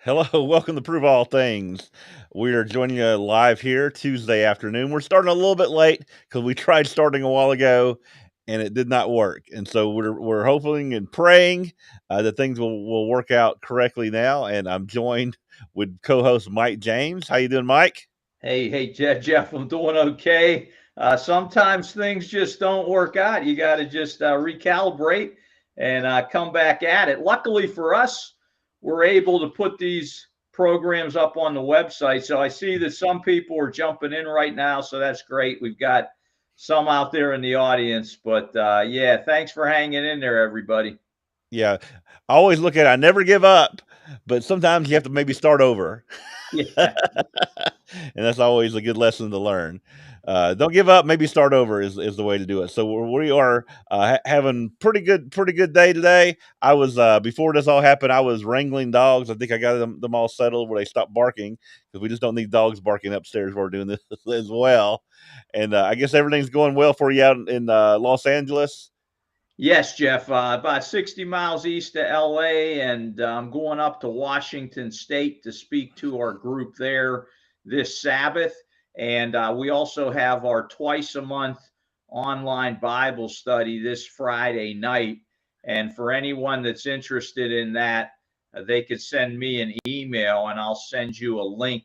Hello, welcome to Prove All Things. We are joining you live here Tuesday afternoon. We're starting a little bit late because we tried starting a while ago and it did not work. And so we're hoping and praying that things will work out correctly now. And I'm joined with co-host Mike James. How you doing, Mike? Hey, Jeff, I'm doing okay. Sometimes things just don't work out. You got to just recalibrate and come back at it. Luckily for us, we're able to put these programs up on the website. So I see that some people are jumping in right now. So that's great. We've got some out there in the audience. But yeah, thanks for hanging in there, everybody. Yeah, I always look at it. I never give up, but sometimes you have to maybe start over. Yeah. And that's always a good lesson to learn. Don't give up. Maybe start over is the way to do it. So we are having pretty good day today. I was before this all happened. I was wrangling dogs. I think I got them all settled where they stopped barking because we just don't need dogs barking upstairs while we're doing this as well. And I guess everything's going well for you out in Los Angeles. Yes, Jeff, about 60 miles east of LA, and I'm going up to Washington State to speak to our group there this Sabbath. And we also have our twice a month online Bible study this Friday night. And for anyone that's interested in that, they could send me an email and I'll send you a link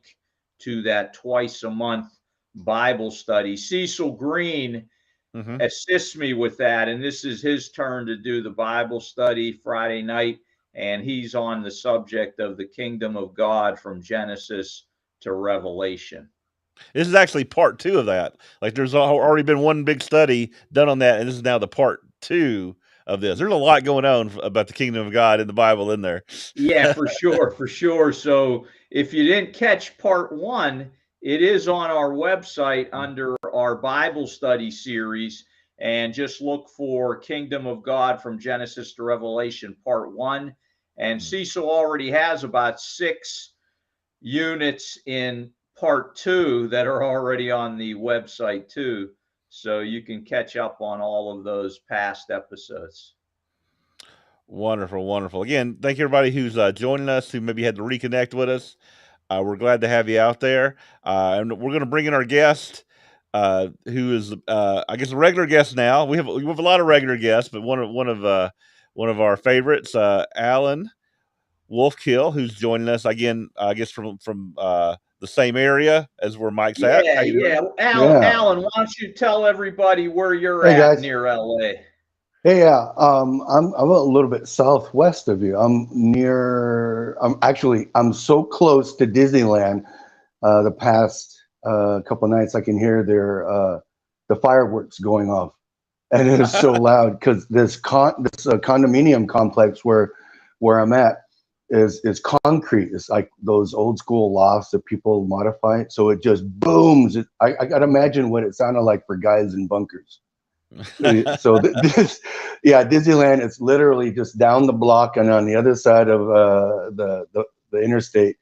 to that twice a month Bible study. Cecil Green Mm-hmm. assists me with that. And this is his turn to do the Bible study Friday night. And he's on the subject of the kingdom of God from Genesis to Revelation. This is actually part two of that. Like there's already been one big study done on that, and this is now the part two of this. There's a lot going on about the kingdom of God in the Bible in there. Yeah, for sure, for sure. So if you didn't catch part one, it is on our website under our Bible study series. And just look for Kingdom of God from Genesis to Revelation, part one. And Cecil already has about 6 units in part two that are already on the website, too. So you can catch up on all of those past episodes. Wonderful, wonderful. Again, thank you everybody who's joining us, who maybe had to reconnect with us. We're glad to have you out there, and we're going to bring in our guest, who is, I guess, a regular guest now. We have a lot of regular guests, but one of our favorites, Alan Wolfkill, who's joining us again. I guess from the same area as where Mike's at. How Yeah, you doing? yeah. Yeah. Alan, why don't you tell everybody where you're Hey at guys. near LA? Hey, yeah. I'm a little bit southwest of you. I'm so close to Disneyland. The past couple nights, I can hear the fireworks going off, and it is so loud because this condominium complex where I'm at is concrete. It's like those old school lofts that people modify, so it just booms. I gotta imagine what it sounded like for guys in bunkers. So this, yeah, Disneyland is literally just down the block and on the other side of the interstate,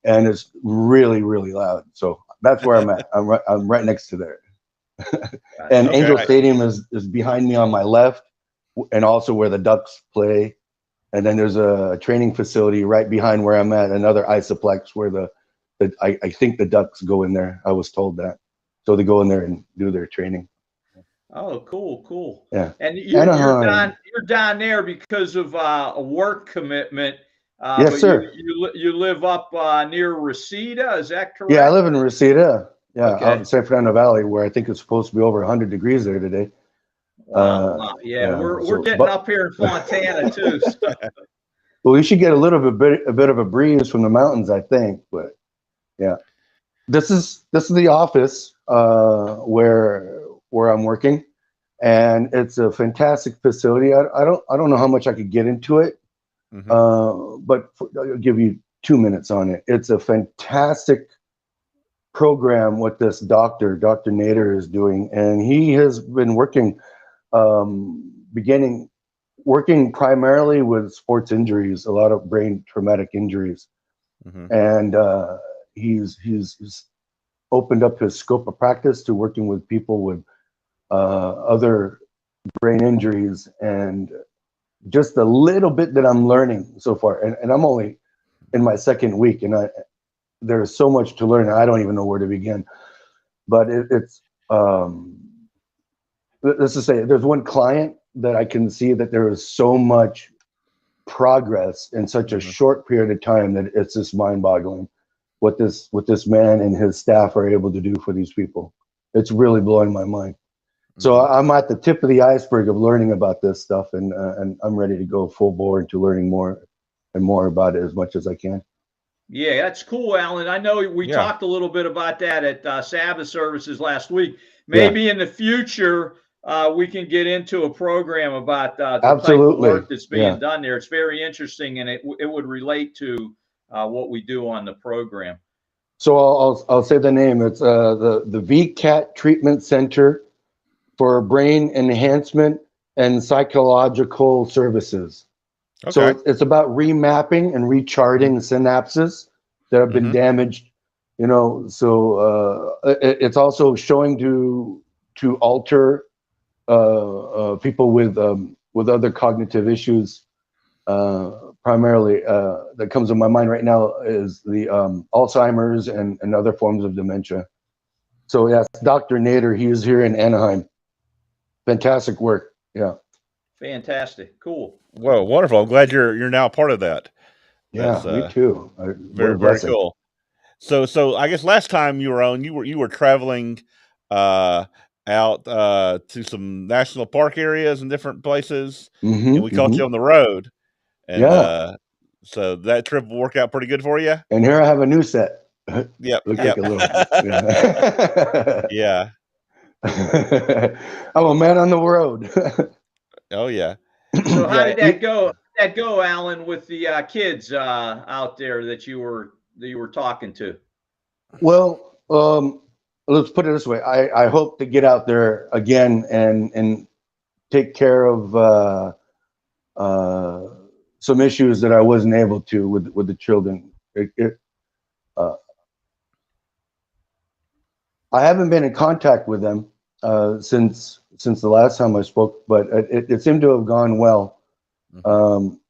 and it's really really loud. So that's where I'm at. I'm right next to there, and Gotcha. Angel Okay. Stadium is behind me on my left, and also where the Ducks play. And then there's a training facility right behind where I'm at, another isoplex where I think the Ducks go in there. I was told that, so they go in there and do their training. Oh, cool, cool. Yeah, And Anaheim. you're down there because of a work commitment, Yes, but sir. you live up near Reseda. Is that Yeah, I correct? live in Reseda. Yeah, out in Okay. San Fernando Valley, where I think it's supposed to be over 100 degrees there today. Wow, wow. Yeah, Yeah. we're So, getting but up here in Fontana too. So. well, you should get a bit of a breeze from the mountains, I think. But yeah, this is the office where I'm working, and it's a fantastic facility. I don't know how much I could get into it, Hmm. but I'll give you 2 minutes on it. It's a fantastic program what this Dr. Nader is doing, and he has been beginning working primarily with sports injuries, a lot of brain traumatic injuries, Hmm. and he's opened up his scope of practice to working with people with other brain injuries, and just a little bit that I'm learning so far, and I'm only in my second week, and there's so much to learn. I don't even know where to begin. But it's let's just say there's one client that I can see that there is so much progress in such a Mhm. short period of time that it's just mind-boggling what this man and his staff are able to do for these people. It's really blowing my mind. So Mhm. I'm at the tip of the iceberg of learning about this stuff, and I'm ready to go full bore into learning more and more about it as much as I can. Yeah, that's cool, Alan. I know we Yeah. talked a little bit about that at Sabbath services last week. Yeah, Maybe in the future, we can get into a program about the type of absolutely. work that's Yeah. being done there. It's very interesting, and it would relate to what we do on the program. So I'll say the name. It's the VCAT Treatment Center for Brain Enhancement and Psychological Services. So Okay. it's about remapping and Mhm. recharting synapses that have been Mhm. damaged. So it's also showing to alter people with other cognitive issues. Primarily, that comes to my mind right now is the Alzheimer's and other forms of dementia. So yes, Dr. Nader, he is here in Anaheim. Fantastic work. Yeah, Fantastic, cool. Whoa, wonderful! I'm glad you're now part of that. yeah, That's me too. What a very blessing. cool. So I guess last time you were on, you were traveling uh out to some national park areas and different places, and we caught Mm-hmm. you on the road, and Yeah, so that trip will work out pretty good for you. and here I have a new set. Yep, Look like yep, a little. Yeah. yeah. I'm a man on the road. Oh yeah, So how yeah. did that go? How did that go, Alan, with the kids out there that you were talking to? Well, let's put it this way. I hope to get out there again and take care of uh, some issues that I wasn't able to with the children. Uh, I haven't been in contact with them since the last time I spoke, but it seemed to have gone well. Hmm. Um,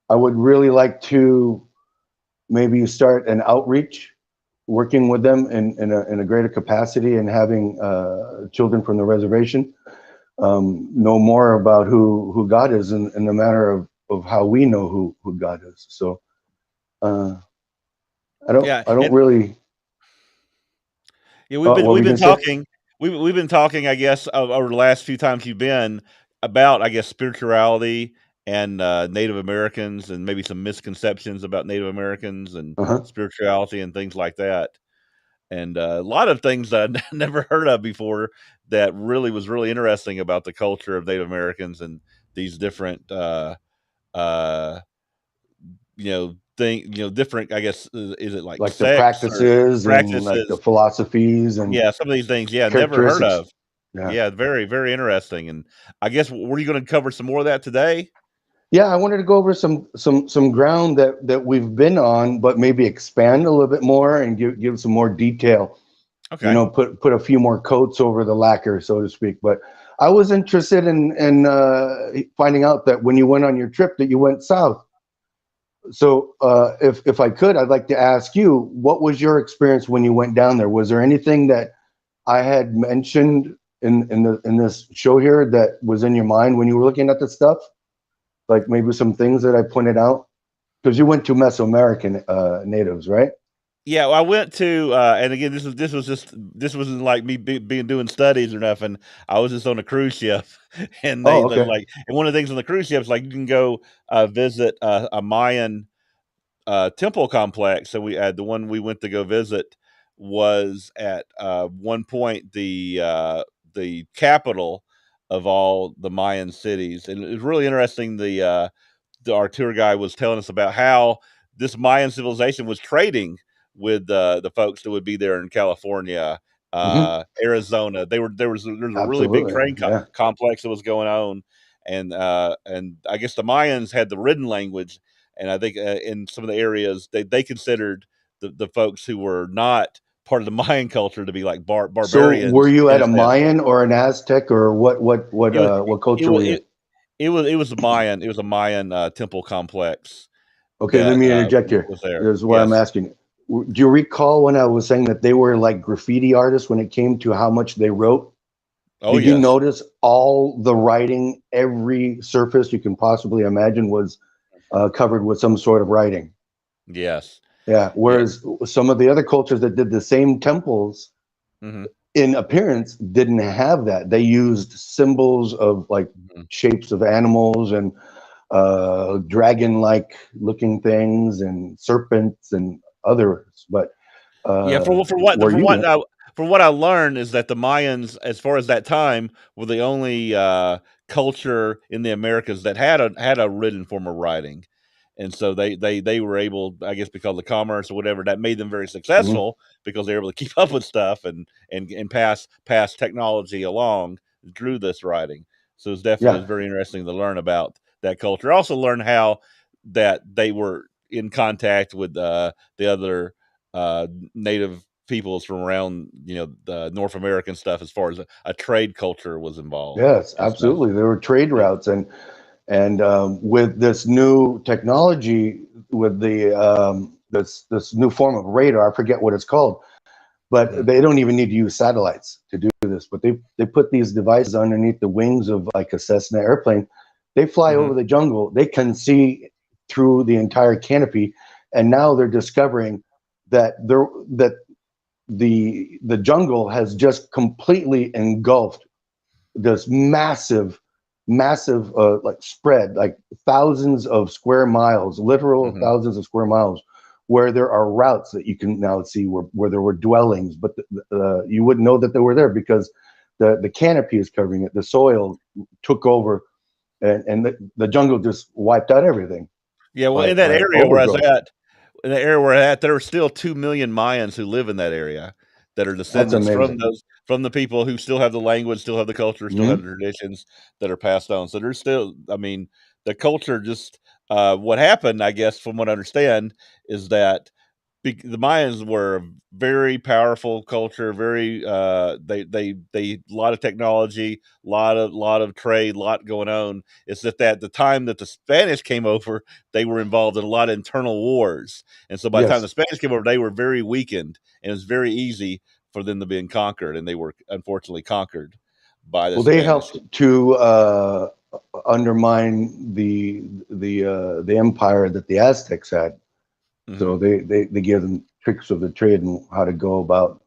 I would really like to maybe start an outreach, working with them in a greater capacity, and having children from the reservation know more about who God is in the matter of how we know who God is. So uh, Yeah, I don't and really. yeah, What were we've you been gonna say? talking. We've been talking, I guess, over the last few times you've been about, I guess, spirituality and Native Americans, and maybe some misconceptions about Native Americans and Uh-huh. spirituality and things like that. And a lot of things that I never heard of before that really was really interesting about the culture of Native Americans and these different, uh, different. I guess is it like Like the sects or practices and like the practices? philosophies and Yeah, some of these things, yeah, never heard characteristics. of. Yeah. Yeah, very, very interesting, and I guess were you gonna cover some more of that today? Yeah, I wanted to go over some ground that we've been on, but maybe expand a little bit more and give some more detail. Okay. Put a few more coats over the lacquer, so to speak. But I was interested in finding out that when you went on your trip, that you went south. So if I could, I'd like to ask you, what was your experience when you went down there? Was there anything that I had mentioned in this show here that was in your mind when you were looking at the stuff? Like maybe some things that I pointed out? Because you went to Mesoamerican natives, right? Yeah, well, I went to, and again, this wasn't like me being doing studies or nothing. I was just on a cruise ship, and Oh, they're okay. like, and one of the things on the cruise ship is like you can go visit a Mayan temple complex. So the one we went to go visit was at one point the capital of all the Mayan cities, and it was really interesting. Our tour guide was telling us about how this Mayan civilization was trading with the folks that would be there in California, Hmm. Arizona. There was a really big Absolutely. train Yeah. complex that was going on, and I guess the Mayans had the written language, and I think in some of the areas they considered the folks who were not part of the Mayan culture to be like So were barbarians you in at a a sense. Mayan or an Aztec or It was what it culture were was you it, at? it was a Mayan temple complex, Okay, let that me interject here. was there. This is what I'm Yes. asking. Do you recall when I was saying that they were like graffiti artists when it came to how much they wrote? Oh, Did you yes. notice all the writing, every surface you can possibly imagine was covered with some sort of writing? Yes. Yeah. Yeah. Whereas some of the other cultures that did the same temples Hmm. in appearance didn't have that. They used symbols of like Hmm. shapes of animals and dragon-like looking things and serpents and others. But Yeah, where you went, for what I learned is that the Mayans, as far as that time, were the only culture in the Americas that had a written form of writing, and so they were able, I guess, because of the commerce or whatever, that made them very mhm, successful because they were able to keep up with stuff and pass technology along through this writing. So it's yeah, very interesting to learn about that culture. I also learn how that they were in contact with the other uh, native peoples from around, the North American stuff, as far as a trade culture was involved yes, and stuff. absolutely. There were trade Yeah. routes, and with this new technology, with the this new form of radar, I forget what it's called, but Hmm. they don't even need to use satellites to do this. But they put these devices underneath the wings of like a Cessna airplane. They fly Hmm. over the jungle. They can see through the entire canopy, and now they're discovering that the jungle has just completely engulfed this massive like spread, like thousands of square miles, literal Hmm. thousands of square miles, where there are routes that you can now see where there were dwellings, but you wouldn't know that they were there because the canopy is covering it. The soil took over, and the jungle just wiped out everything Yeah, well, in that by area where I was overgrowth. at, in the area we're at, there are still 2 million Mayans who live in that area that are That's descendants amazing. from the people who still have the language, still have the culture, still have Hmm. the traditions that are passed on. So there's still, I mean, the culture just what happened, I guess, from what I understand, is that the Mayans were a very powerful culture, very they a lot of technology, lot of trade, lot going on. It's that at the time that the Spanish came over, they were involved in a lot of internal wars, and so by the time the Yes. Spanish came over, they were very weakened, and it was very easy for them to be conquered, and they were unfortunately conquered by the Well, they Spanish. helped to undermine the empire that the Aztecs had. Hmm. So they gave them tricks of the trade and how to go about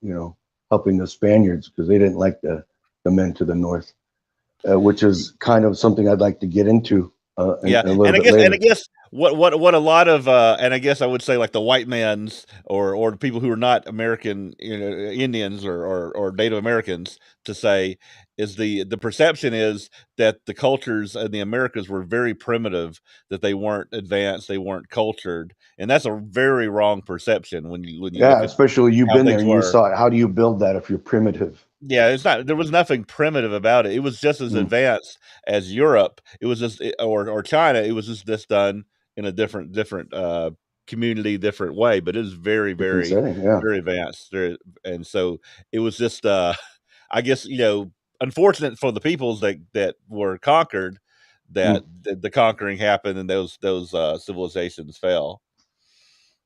helping the Spaniards because they didn't like the men to the north, which is kind of something I'd like to get into Yeah, a little bit and I later. guess what a lot of and I guess I would say like the white man's or the people who are not American, Indians or Native Americans to say is the perception is that the cultures in the Americas were very primitive, that they weren't advanced, they weren't cultured, and that's a very wrong perception when you look Yeah, at especially you've how been there things and you were. saw it. How do you build that if you're primitive? Yeah, it's not. There was nothing primitive about it. It was just as Mm, advanced as Europe. It was just or China. It was just this done in a different community, different way. But it was very, different very, setting. Yeah. very advanced. And so it was just, I guess, unfortunate for the peoples that were conquered, that Mm. the conquering happened and those civilizations fell.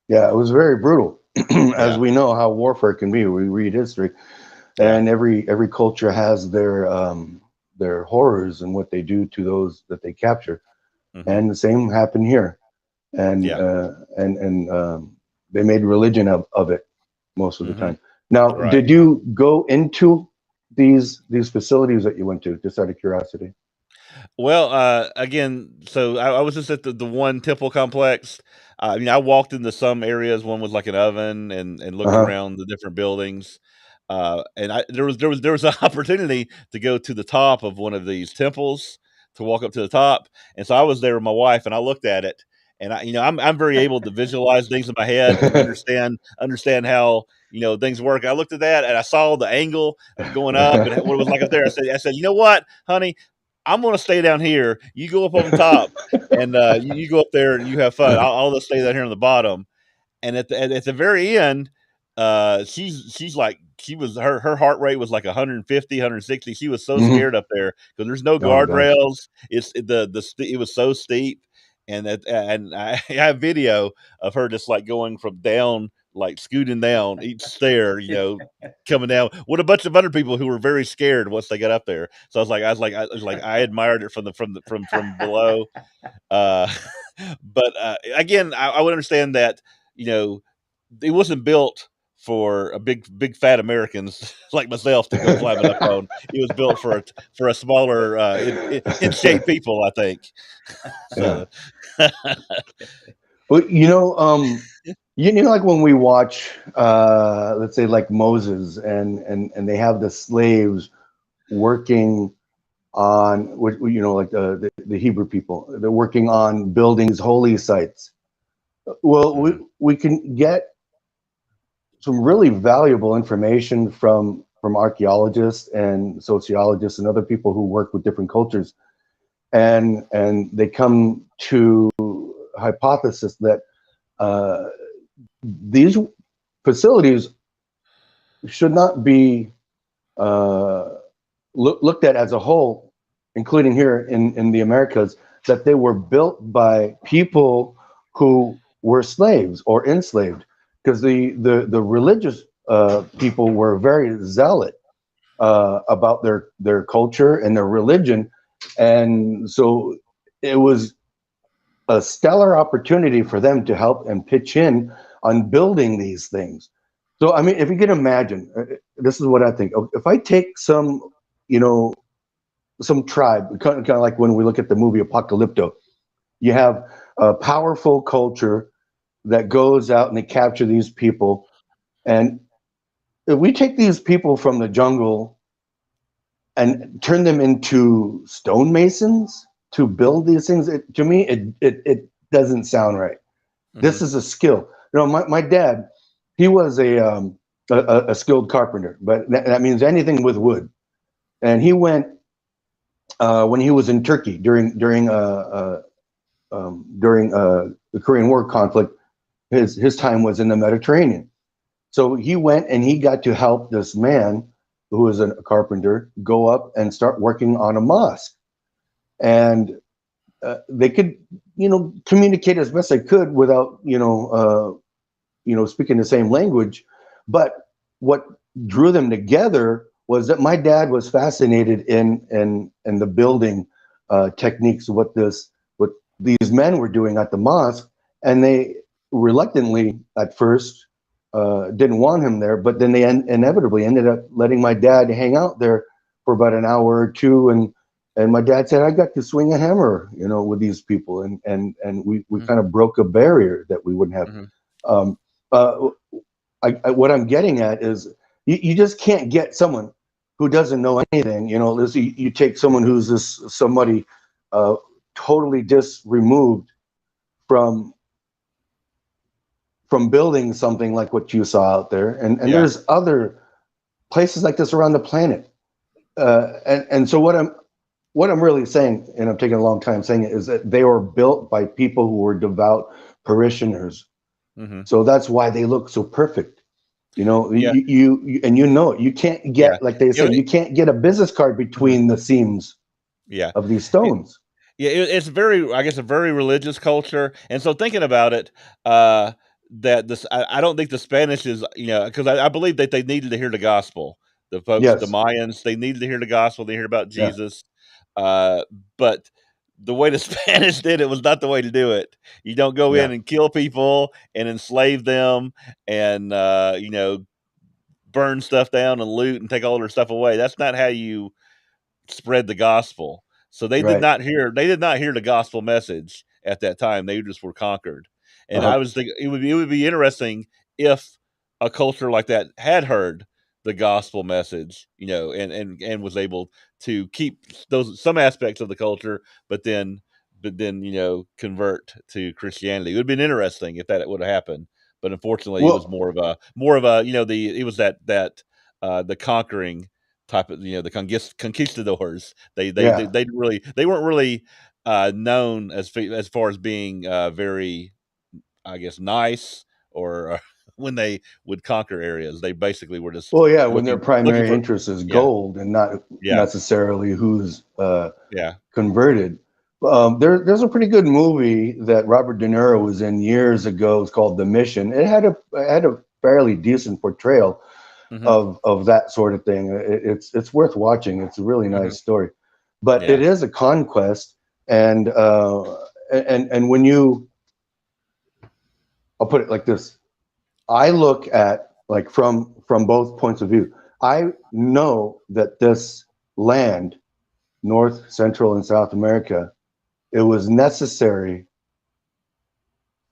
Yeah, it was very brutal, as Yeah, we know how warfare can be. We read history, yeah, and every culture has their horrors and what they do to those that they capture, hmm, and the same happened here, yeah, and they made religion of it most of the hmm, time. Now, right. did you go into these facilities that you went to, just out of curiosity? Well, again, so I was just at the one temple complex. I mean, I walked into some areas. One was like an oven, and Uh looked huh. around the different buildings. And there was an opportunity to go to the top of one of these temples, to walk up to the top. And so I was there with my wife, and I looked at it, and I'm very able to visualize things in my head and understand how things work. I looked at that, and I saw the angle of going up and what it was like up there. I said, you know what, honey, I'm going to stay down here. You go up on top, and you go up there and you have fun. I'll just stay down here on the bottom. And at the very end, she's like her heart rate was like 150, 160. She was so Hmm. scared up there because there's no Oh gosh. guardrails. It was so steep, and I have video of her just like going from down, like scooting down each stair, coming down with a bunch of other people who were very scared once they got up there. So I admired it from below. Uh, but again, I would understand that it wasn't built for a big fat Americans like myself to go climbing up on. It was built for a smaller in shape people, I think. Yeah. So But like when we watch, let's say like Moses, and they have the slaves working on like the Hebrew people, they're working on building these holy sites. Well, we mhm, we can get some really valuable information from archaeologists and sociologists and other people who work with different cultures, and they come to a hypothesis that uh, these facilities should not be uh, looked at as a whole, including here in the Americas, that they were built by people who were slaves or enslaved, because the religious people were very zealot about their culture and their religion, and so it was a stellar opportunity for them to help and pitch in on building these things. So, I mean, if you can imagine, this is what I think. If I take you know, some tribe, kind of like when we look at the movie Apocalypto, you have a powerful culture that goes out and they capture these people. And if we take these people from the jungle and turn them into stonemasons to build these things, to me, it doesn't sound right. This mhm, is a skill. My dad, he was a skilled carpenter, but that means anything with wood. And he went when he was in Turkey during the Korean War conflict. His time was in the Mediterranean, so he went and he got to help this man who was a carpenter go up and start working on a mosque. And they could, communicate as best they could without, speaking the same language. But what drew them together was that my dad was fascinated in the building techniques, what these men were doing at the mosque, and they reluctantly at first didn't want him there, but then they inevitably ended up letting my dad hang out there for about an hour or two, and my dad said, I got to swing a hammer, with these people, and we mhm, kind of broke a barrier that we wouldn't have. mhm, Um, uh, what I'm getting at is you just can't get someone who doesn't know anything. You take someone who's somebody uh, totally just removed from building something like what you saw out there, and yeah, there's other places like this around the planet. And so what I'm really saying, and I'm taking a long time saying it, is that they were built by people who were devout parishioners. mhm, So that's why they look so perfect. yeah, And you can't yeah. get, like they You say, know, you can't get a business card mhm, between the seams yeah. of these stones. Yeah, it's very, I guess, a very religious culture, and so thinking about it, uh, that I don't think the Spanish is, because I believe that they needed to hear the gospel. The folks, the Yes. Mayans, they needed to hear the gospel. They hear about Yeah. Jesus, but the way the Spanish did it was not the way to do it. You don't go in Yeah. and kill people and enslave them, and burn stuff down and loot and take all their stuff away. That's not how you spread the gospel. So Right. they did not hear the gospel message at that time. They just were conquered. And Uh-huh. I was thinking it would be interesting if a culture like that had heard the gospel message, and was able to keep those some aspects of the culture, but then convert to Christianity. It would have been interesting if that would have happened. But unfortunately, it was Well, more of a the it was that the conquering type of the conquistadors. yeah. They weren't really known as far as being very, I guess, nice, or when they would conquer areas. They basically were just Well, yeah, when their looking primary for. interest is Yeah, gold and not yeah, necessarily who's yeah, converted. There's a pretty good movie that Robert De Niro was in years ago. It's called The Mission. It had a fairly decent portrayal Hmm. of that sort of thing. It's worth watching. It's a really Hmm. nice story, but it Yeah. is a conquest, and when you, I'll put it like this: I look at, like, from both points of view. I know that this land, North, Central, and South America, it was necessary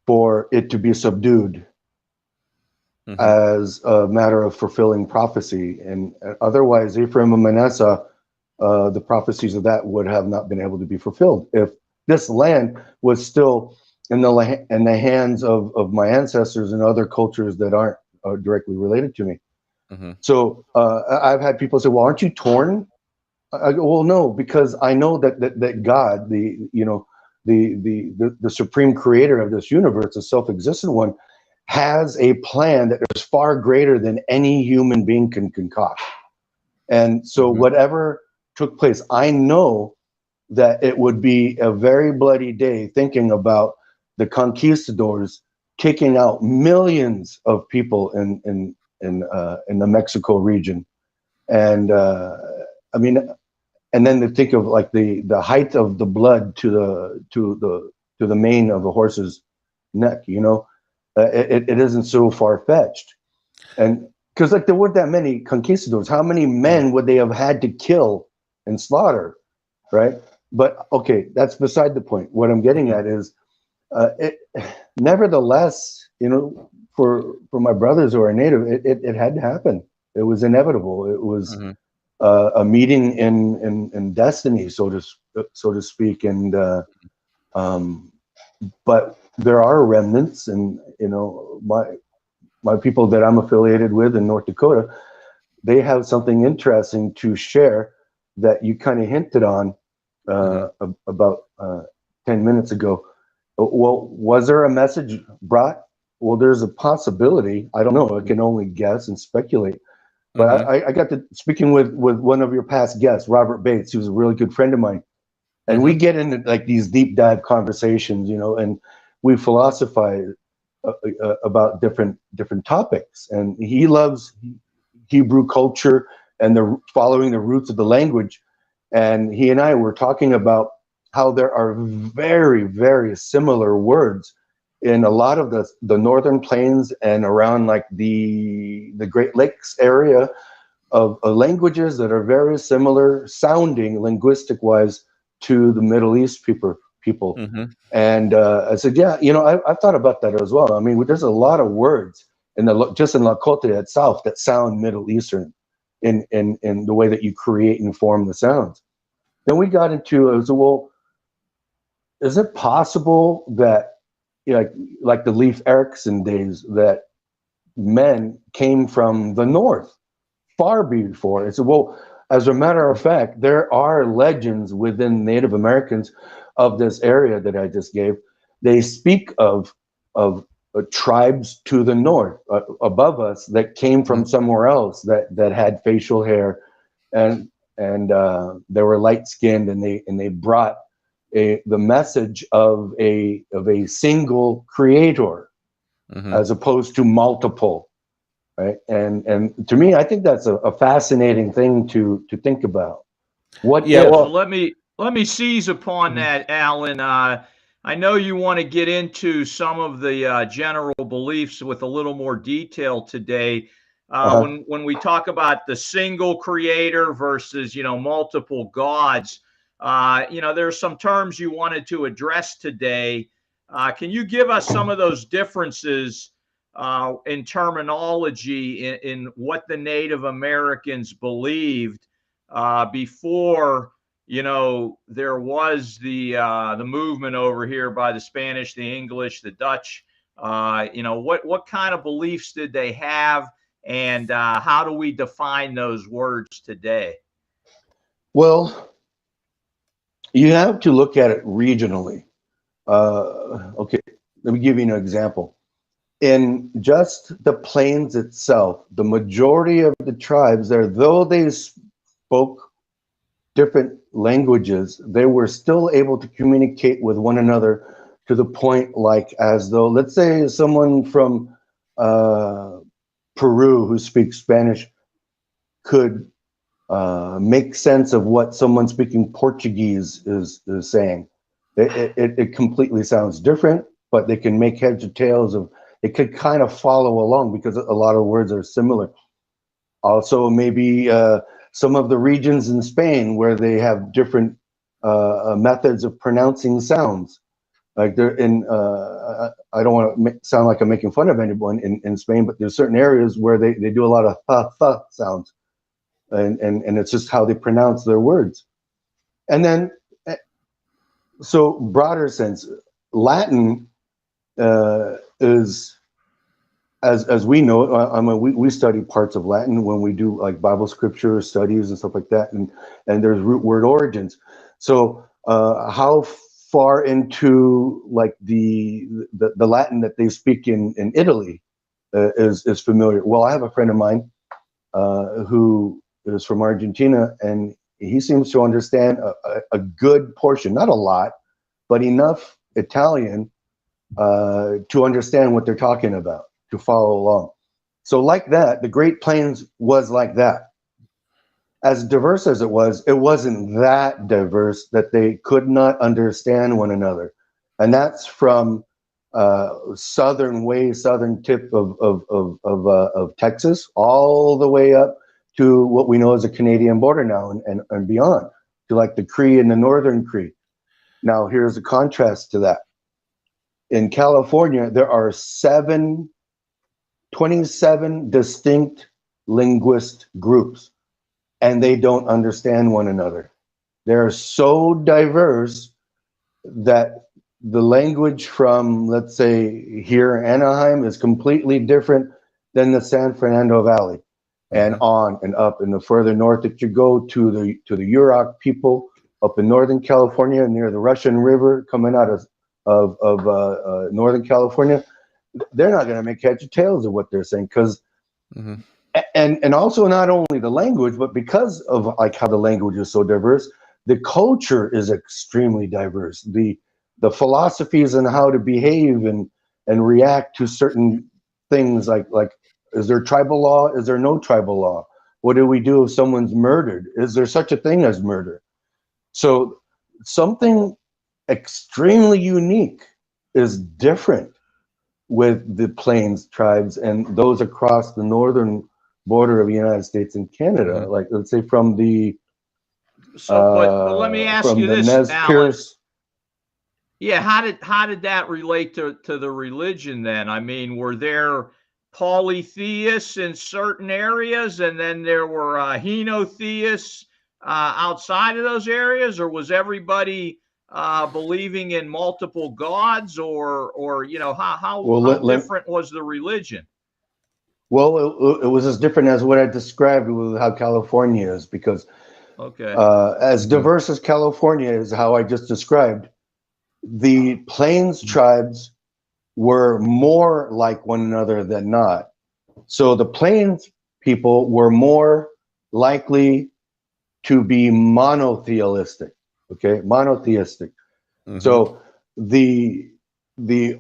for it to be subdued Hmm. as a matter of fulfilling prophecy. And otherwise, Ephraim and Manasseh, the prophecies of that would have not been able to be fulfilled if this land was still in the hands of my ancestors and other cultures that aren't directly related to me. Hmm. So I've had people say, "Well, aren't you torn?" I go, "Well, no, because I know that God, the supreme creator of this universe, the self-existent one, has a plan that is far greater than any human being can concoct. And so Hmm. whatever took place, I know that it would be a very bloody day thinking about the conquistadors kicking out millions of people in the Mexico region. And I mean, and then to think of, like, the height of the blood to the mane of a horse's neck, it isn't so far fetched. And because, like, there weren't that many conquistadors, how many men would they have had to kill and slaughter, right? But okay, that's beside the point. What I'm getting Hmm. at is, it, nevertheless, for my brothers who are native, it had to happen. It was inevitable. It was Hmm. a meeting in destiny, so to speak. And um, but there are remnants, and my people that I'm affiliated with in North Dakota, they have something interesting to share that you kind of hinted on Hmm. about 10 minutes ago. Well, was there a message brought? Well, there's a possibility. I don't know. I can only guess and speculate. But Hmm. I got to speaking with one of your past guests, Robert Bates, who's a really good friend of mine. And we Hmm. get into, like, these deep dive conversations, and we philosophize about different topics. And he loves Hebrew culture and the following the roots of the language. And he and I were talking about how there are very, very similar words in a lot of the northern plains and around, like, the Great Lakes area, of languages that are very similar sounding linguistic wise to the Middle East people. Hmm. And I said, yeah, I've thought about that as well. I mean, there's a lot of words just in Lakota itself that sound Middle Eastern in the way that you create and form the sounds. Then we got into, I said, well, is it possible that, like the Leif Erikson days, that men came from the north far before? And so, well, as a matter of fact, there are legends within Native Americans of this area that I just gave. They speak of tribes to the north, above us, that came from somewhere else, that had facial hair, and they were light skinned, and they brought the message of a single creator, Hmm. as opposed to multiple, right? And to me, I think that's a fascinating thing to think about. What Yeah. if? Well, Well. let me seize upon Mhm. that, Alan. I know you want to get into some of the general beliefs with a little more detail today. Uh-huh. When we talk about the single creator versus multiple gods, there's some terms you wanted to address today. Can you give us some of those differences in terminology in what the Native Americans believed before there was the movement over here by the Spanish, the English, the Dutch? What kind of beliefs did they have, and how do we define those words today? Well, you have to look at it regionally. Okay, let me give you an example. In just the plains itself, the majority of the tribes there, though they spoke different languages, they were still able to communicate with one another to the point, like, as though, let's say someone from Peru who speaks Spanish could make sense of what someone speaking Portuguese is saying. It completely sounds different, but they can make heads or tails of, it could kind of follow along because a lot of words are similar. Also, maybe some of the regions in Spain where they have different methods of pronouncing sounds. Like they're in, I don't want to sound like I'm making fun of anyone in Spain, but there's certain areas where they do a lot of th sounds, and it's just how they pronounce their words. And then, so broader sense, Latin is, as we know, I mean, we study parts of Latin when we do like Bible scripture studies and stuff like that, and there's root word origins. So how far into like the Latin that they speak in Italy is familiar? Well, I have a friend of mine who is from Argentina, and he seems to understand a good portion, not a lot, but enough Italian to understand what they're talking about, to follow along. So like that, the Great Plains was like that. As diverse as it wasn't that diverse that they could not understand one another. And that's from southern tip of Texas, all the way up to what we know as the Canadian border now and beyond, to like the Cree and the Northern Cree. Now, here's a contrast to that. In California, there are 27 distinct linguist groups, and they don't understand one another. They're so diverse that the language from, let's say, here in Anaheim is completely different than the San Fernando Valley, and on and up. And the further north that you go to the Yurok people up in Northern California near the Russian River coming out of Northern California, they're not going to make heads or tails of what they're saying, because and also not only the language, but because of like how the language is so diverse, the culture is extremely diverse. The philosophies and how to behave and react to certain things, like is there tribal law? Is there no tribal law? What do we do if someone's murdered? Is there such a thing as murder? So something extremely unique is different with the Plains tribes and those across the northern border of the United States and Canada. Like, let's say from the but let me ask you this, Nez Alan. Perce. Yeah, how did that relate to the religion then? I mean, were there polytheists in certain areas, and then there were henotheists outside of those areas, or was everybody believing in multiple gods, or you know, how different was the religion? Well, it was as different as what I described with how California is, because as diverse as California is, how I just described, the Plains tribes were more like one another than not. So the Plains people were more likely to be monotheistic. Okay, monotheistic. So the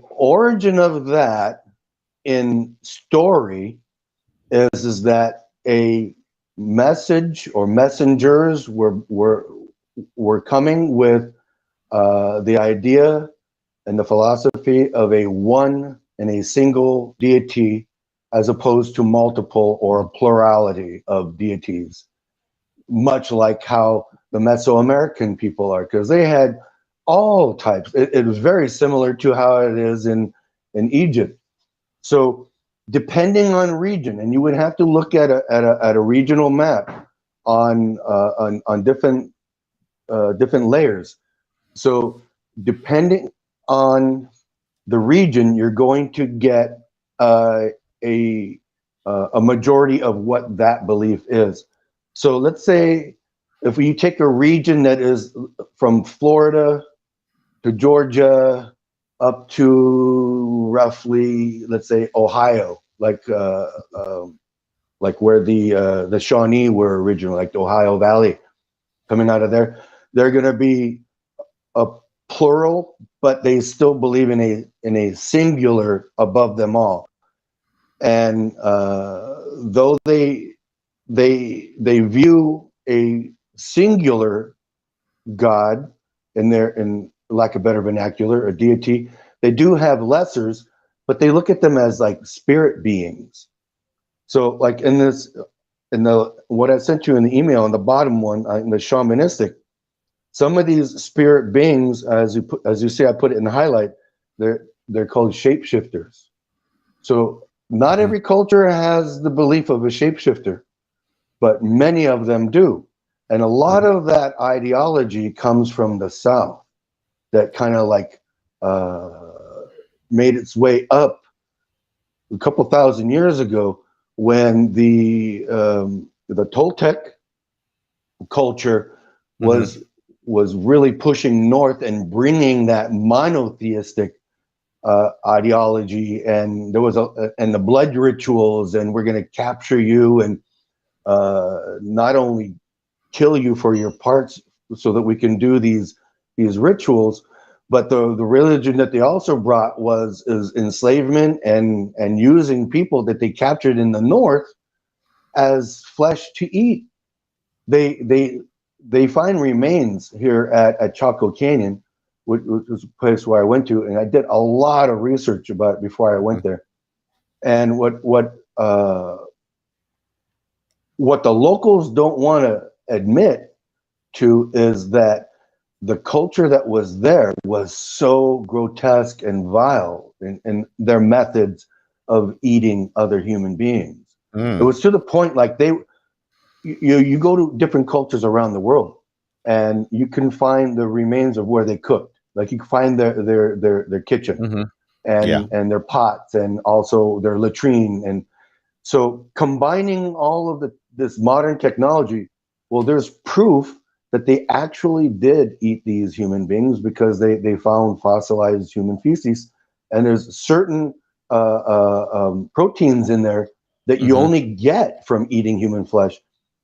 origin of that in story is that a message or messengers were coming with the idea and the philosophy of a one and a single deity, as opposed to multiple or a plurality of deities, much like how the Mesoamerican people are, because they had all types. It was very similar to how it is in Egypt. So depending on region, and you would have to look at a regional map on different layers. So depending on the region, you're going to get a majority of what that belief is. So let's say if you take a region that is from Florida to Georgia up to roughly, let's say, Ohio, like where the Shawnee were originally, like the Ohio Valley, coming out of there. they're going to be a plural, but they still believe in a singular above them all. And though they view a singular God in lack of better vernacular, a deity, they do have lessers, but they look at them as like spirit beings. So like in the what I sent you in the email, in the bottom one, in the shamanistic, some of these spirit beings, as you see, I put it in the highlight, they're called shapeshifters. So not every culture has the belief of a shapeshifter, but many of them do. And a lot of that ideology comes from the South, that kind of like made its way up a couple thousand years ago when the Toltec culture was really pushing north and bringing that monotheistic ideology, and there was and the blood rituals, and we're going to capture you and not only kill you for your parts so that we can do these rituals, but the religion that they also brought is enslavement and using people that they captured in the north as flesh to eat. They find remains here at Chaco Canyon, which was a place where I went to, and I did a lot of research about it before I went there. And what the locals don't want to admit to is that the culture that was there was so grotesque and vile in their methods of eating other human beings. It was to the point like you go to different cultures around the world and you can find the remains of where they cooked. Like you can find their kitchen and their pots and also their latrine. And so combining all of this modern technology, well, there's proof that they actually did eat these human beings because they found fossilized human feces, and there's certain proteins in there that you only get from eating human flesh.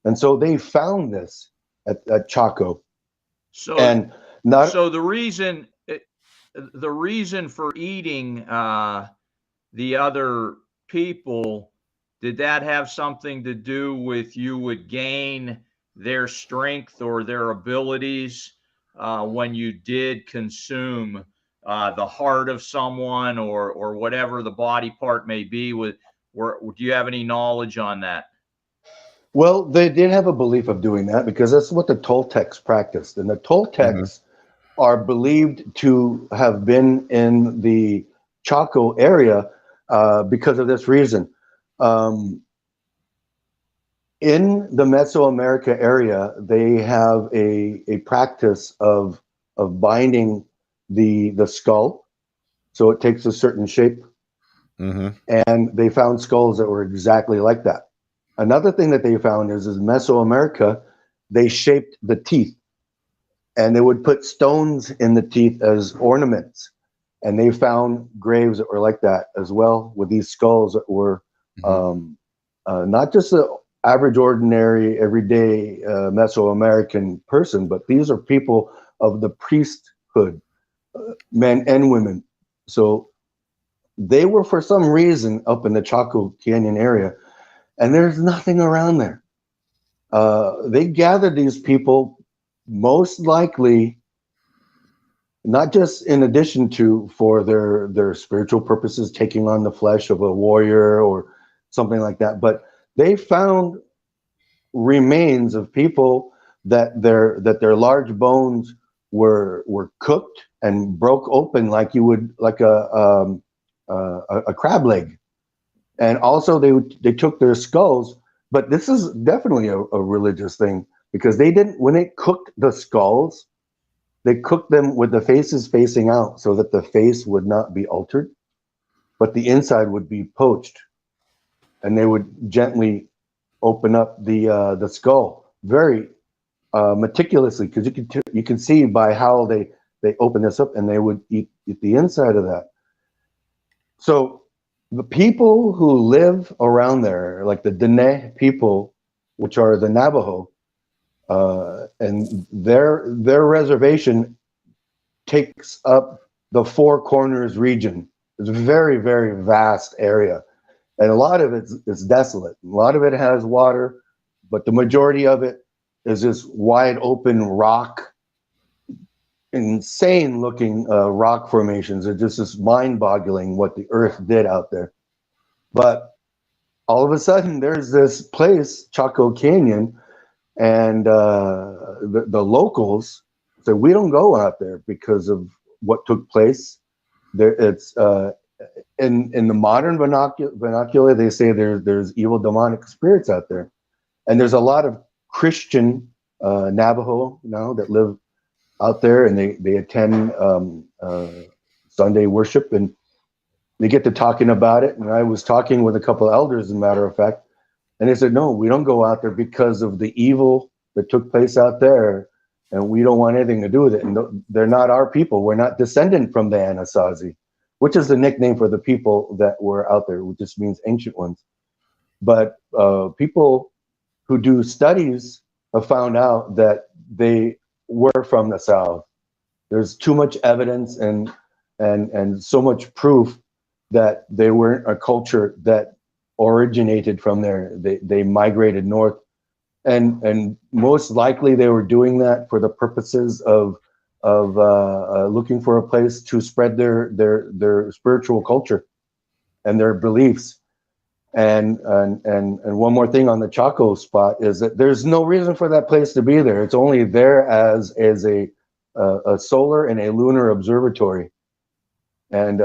And so they found this at Chaco. So, and so the reason for eating the other people, did that have something to do with you would gain their strength or their abilities when you did consume the heart of someone or whatever the body part may be? Do you have any knowledge on that? Well, they did have a belief of doing that because that's what the Toltecs practiced. And the Toltecs are believed to have been in the Chaco area because of this reason. In the Mesoamerica area, they have a practice of binding the skull, so it takes a certain shape. And they found skulls that were exactly like that. Another thing that they found is Mesoamerica, they shaped the teeth, and they would put stones in the teeth as ornaments. And they found graves that were like that as well, with these skulls that were not just the average, ordinary, everyday Mesoamerican person, but these are people of the priesthood, men and women. So they were, for some reason, up in the Chaco Canyon area, and there's nothing around there. They gathered these people most likely not just in addition to for their spiritual purposes, taking on the flesh of a warrior or something like that, but they found remains of people that their large bones were cooked and broke open like you would like a crab leg. And also they took their skulls, but this is definitely a religious thing, because they didn't, when they cooked the skulls, they cooked them with the faces facing out so that the face would not be altered, but the inside would be poached. And they would gently open up the skull very meticulously, because you can see by how they open this up, and they would eat the inside of that. So the people who live around there, like the Dene people, which are the Navajo, and their reservation takes up the Four Corners region. It's a very, very vast area, and a lot of it is desolate. A lot of it has water, but the majority of it is just wide open rock, insane looking rock formations. It's just mind boggling what the earth did out there. But all of a sudden, there's this place, Chaco Canyon, and the locals said, we don't go out there because of what took place. There, it's in the modern vernacular, they say there's evil demonic spirits out there, and there's a lot of Christian Navajo now that live out there, and they attend Sunday worship, and they get to talking about it. And I was talking with a couple of elders, as a matter of fact, and they said, no, we don't go out there because of the evil that took place out there, and we don't want anything to do with it. And they're not our people. We're not descendant from the Anasazi, which is the nickname for the people that were out there, which just means ancient ones. But people who do studies have found out that they were from the South. There's too much evidence and so much proof that they weren't a culture that originated from there. They migrated north, and most likely they were doing that for the purposes of looking for a place to spread their spiritual culture and their beliefs. And one more thing on the Chaco spot is that there's no reason for that place to be there. It's only there as a solar and a lunar observatory. And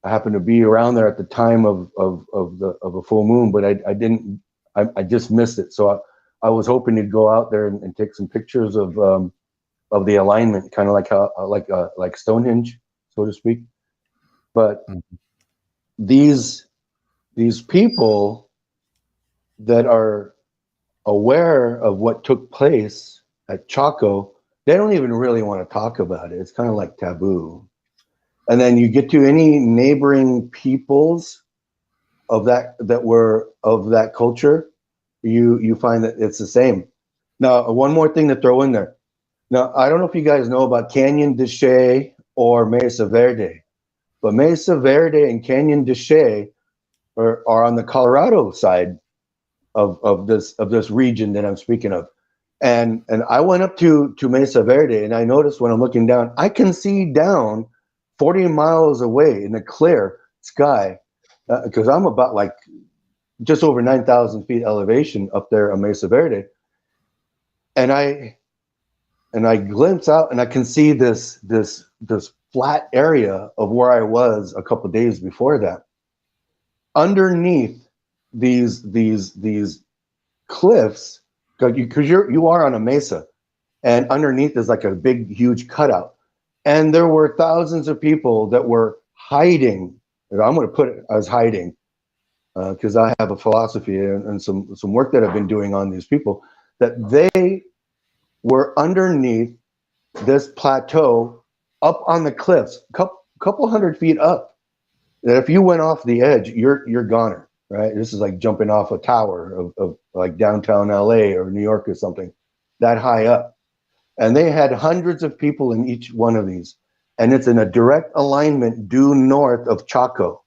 I happened to be around there at the time of a full moon, but I just missed it. So I was hoping to go out there and take some pictures of the alignment, kind of like Stonehenge, so to speak. But these people that are aware of what took place at Chaco, they don't even really want to talk about it. It's kind of like taboo. And then you get to any neighboring peoples of that were of that culture, you find that it's the same. Now, one more thing to throw in there. Now, I don't know if you guys know about Canyon de Chelly or Mesa Verde, but Mesa Verde and Canyon de Chelly are on the Colorado side of this region that I'm speaking of. And I went up to Mesa Verde, and I noticed when I'm looking down, I can see down 40 miles away in the clear sky, because I'm about like just over 9,000 feet elevation up there on Mesa Verde. And I glimpse out and I can see this flat area of where I was a couple of days before that. Underneath these cliffs, because you are on a mesa, and underneath is like a big, huge cutout. And there were thousands of people that were hiding. I'm going to put it as hiding, because I have a philosophy and some work that I've been doing on these people, that they were underneath this plateau up on the cliffs, couple hundred feet up, that if you went off the edge, you're goner, right? This is like jumping off a tower of like downtown LA or New York or something, that high up. And they had hundreds of people in each one of these. And it's in a direct alignment due north of Chaco,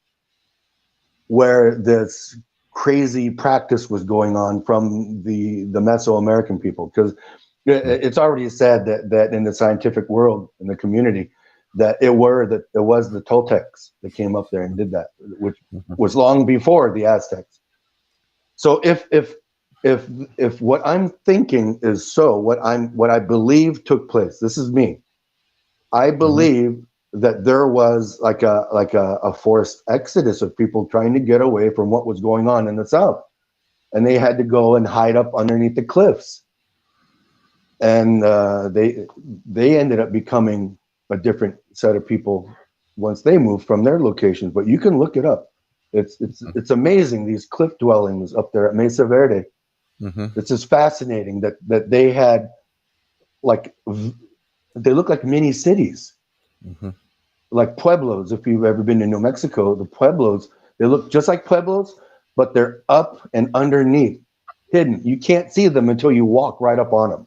where this crazy practice was going on from the Mesoamerican people. Because it's already said that in the scientific world, in the community, that it was the Toltecs that came up there and did that, which was long before the Aztecs. So if what I'm thinking is so, what I believe took place, this is me. I believe that there was like a forced exodus of people trying to get away from what was going on in the South, and they had to go and hide up underneath the cliffs. And they ended up becoming a different set of people once they moved from their locations. But you can look it up. It's amazing, these cliff dwellings up there at Mesa Verde. It's just fascinating that they had, like, they look like mini cities, like pueblos. If you've ever been to New Mexico, the pueblos, they look just like pueblos, but they're up and underneath. hidden. You can't see them until you walk right up on them.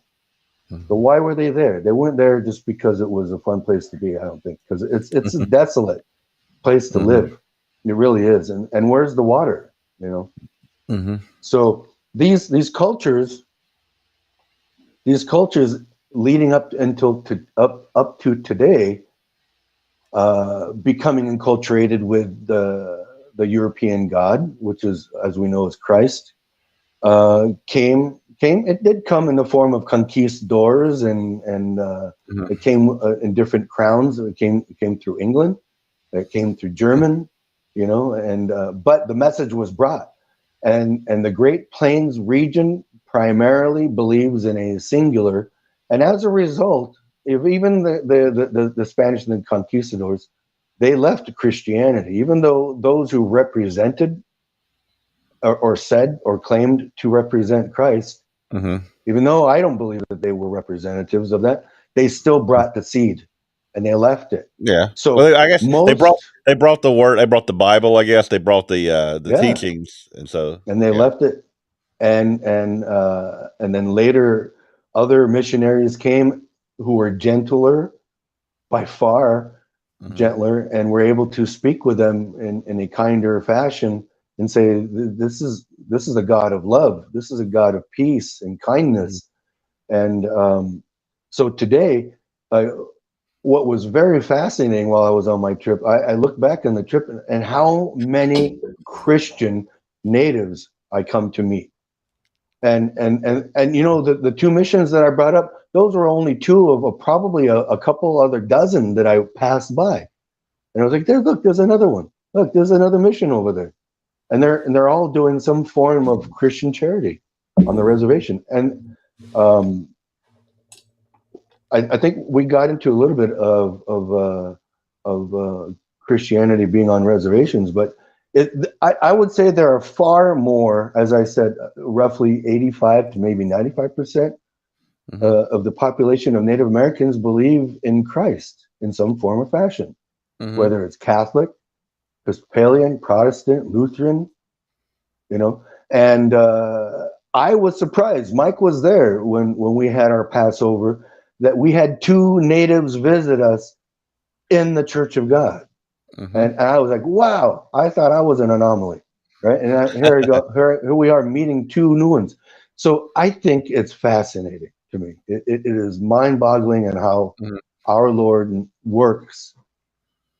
So why were they there? They weren't there just because it was a fun place to be. I don't think, because it's a desolate place to live. It really is. And where's the water? You know. So these cultures leading up up to today, becoming enculturated with the European God, which is, as we know, is Christ, came. It did come in the form of conquistadors, and it came in different crowns. It came through England. It came through German, you know, and but the message was brought, and the Great Plains region primarily believes in a singular, and as a result, if even the Spanish and the conquistadors, they left Christianity, even though those who represented or said or claimed to represent Christ, even though I don't believe that they were representatives of that, they still brought the seed and they left it. Yeah. So Well, I guess they brought most, the word, they brought the Bible. I guess they brought the yeah, teachings, and so and they left it, and then later other missionaries came who were gentler, by far gentler, and were able to speak with them in a kinder fashion and say, this is a God of love, this is a God of peace and kindness. And so today, what was very fascinating while I was on my trip, I looked back on the trip and how many Christian natives I come to meet. And you know, the two missions that I brought up, those were only two of probably a couple other dozen that I passed by. And I was like, look, there's another one. Look, there's another mission over there. And they're all doing some form of Christian charity on the reservation. And I think we got into a little bit of Christianity being on reservations, but I would say there are far more, as I said, roughly 85 to maybe 95% of the population of Native Americans believe in Christ in some form or fashion, whether it's Catholic, Episcopalian, Protestant, Lutheran, you know. And I was surprised. Mike was there when we had our Passover, that we had two natives visit us in the Church of God. And I was like, wow, I thought I was an anomaly, right? And here we go, here we are meeting two new ones. So I think it's fascinating to me. It is mind-boggling in how our Lord works,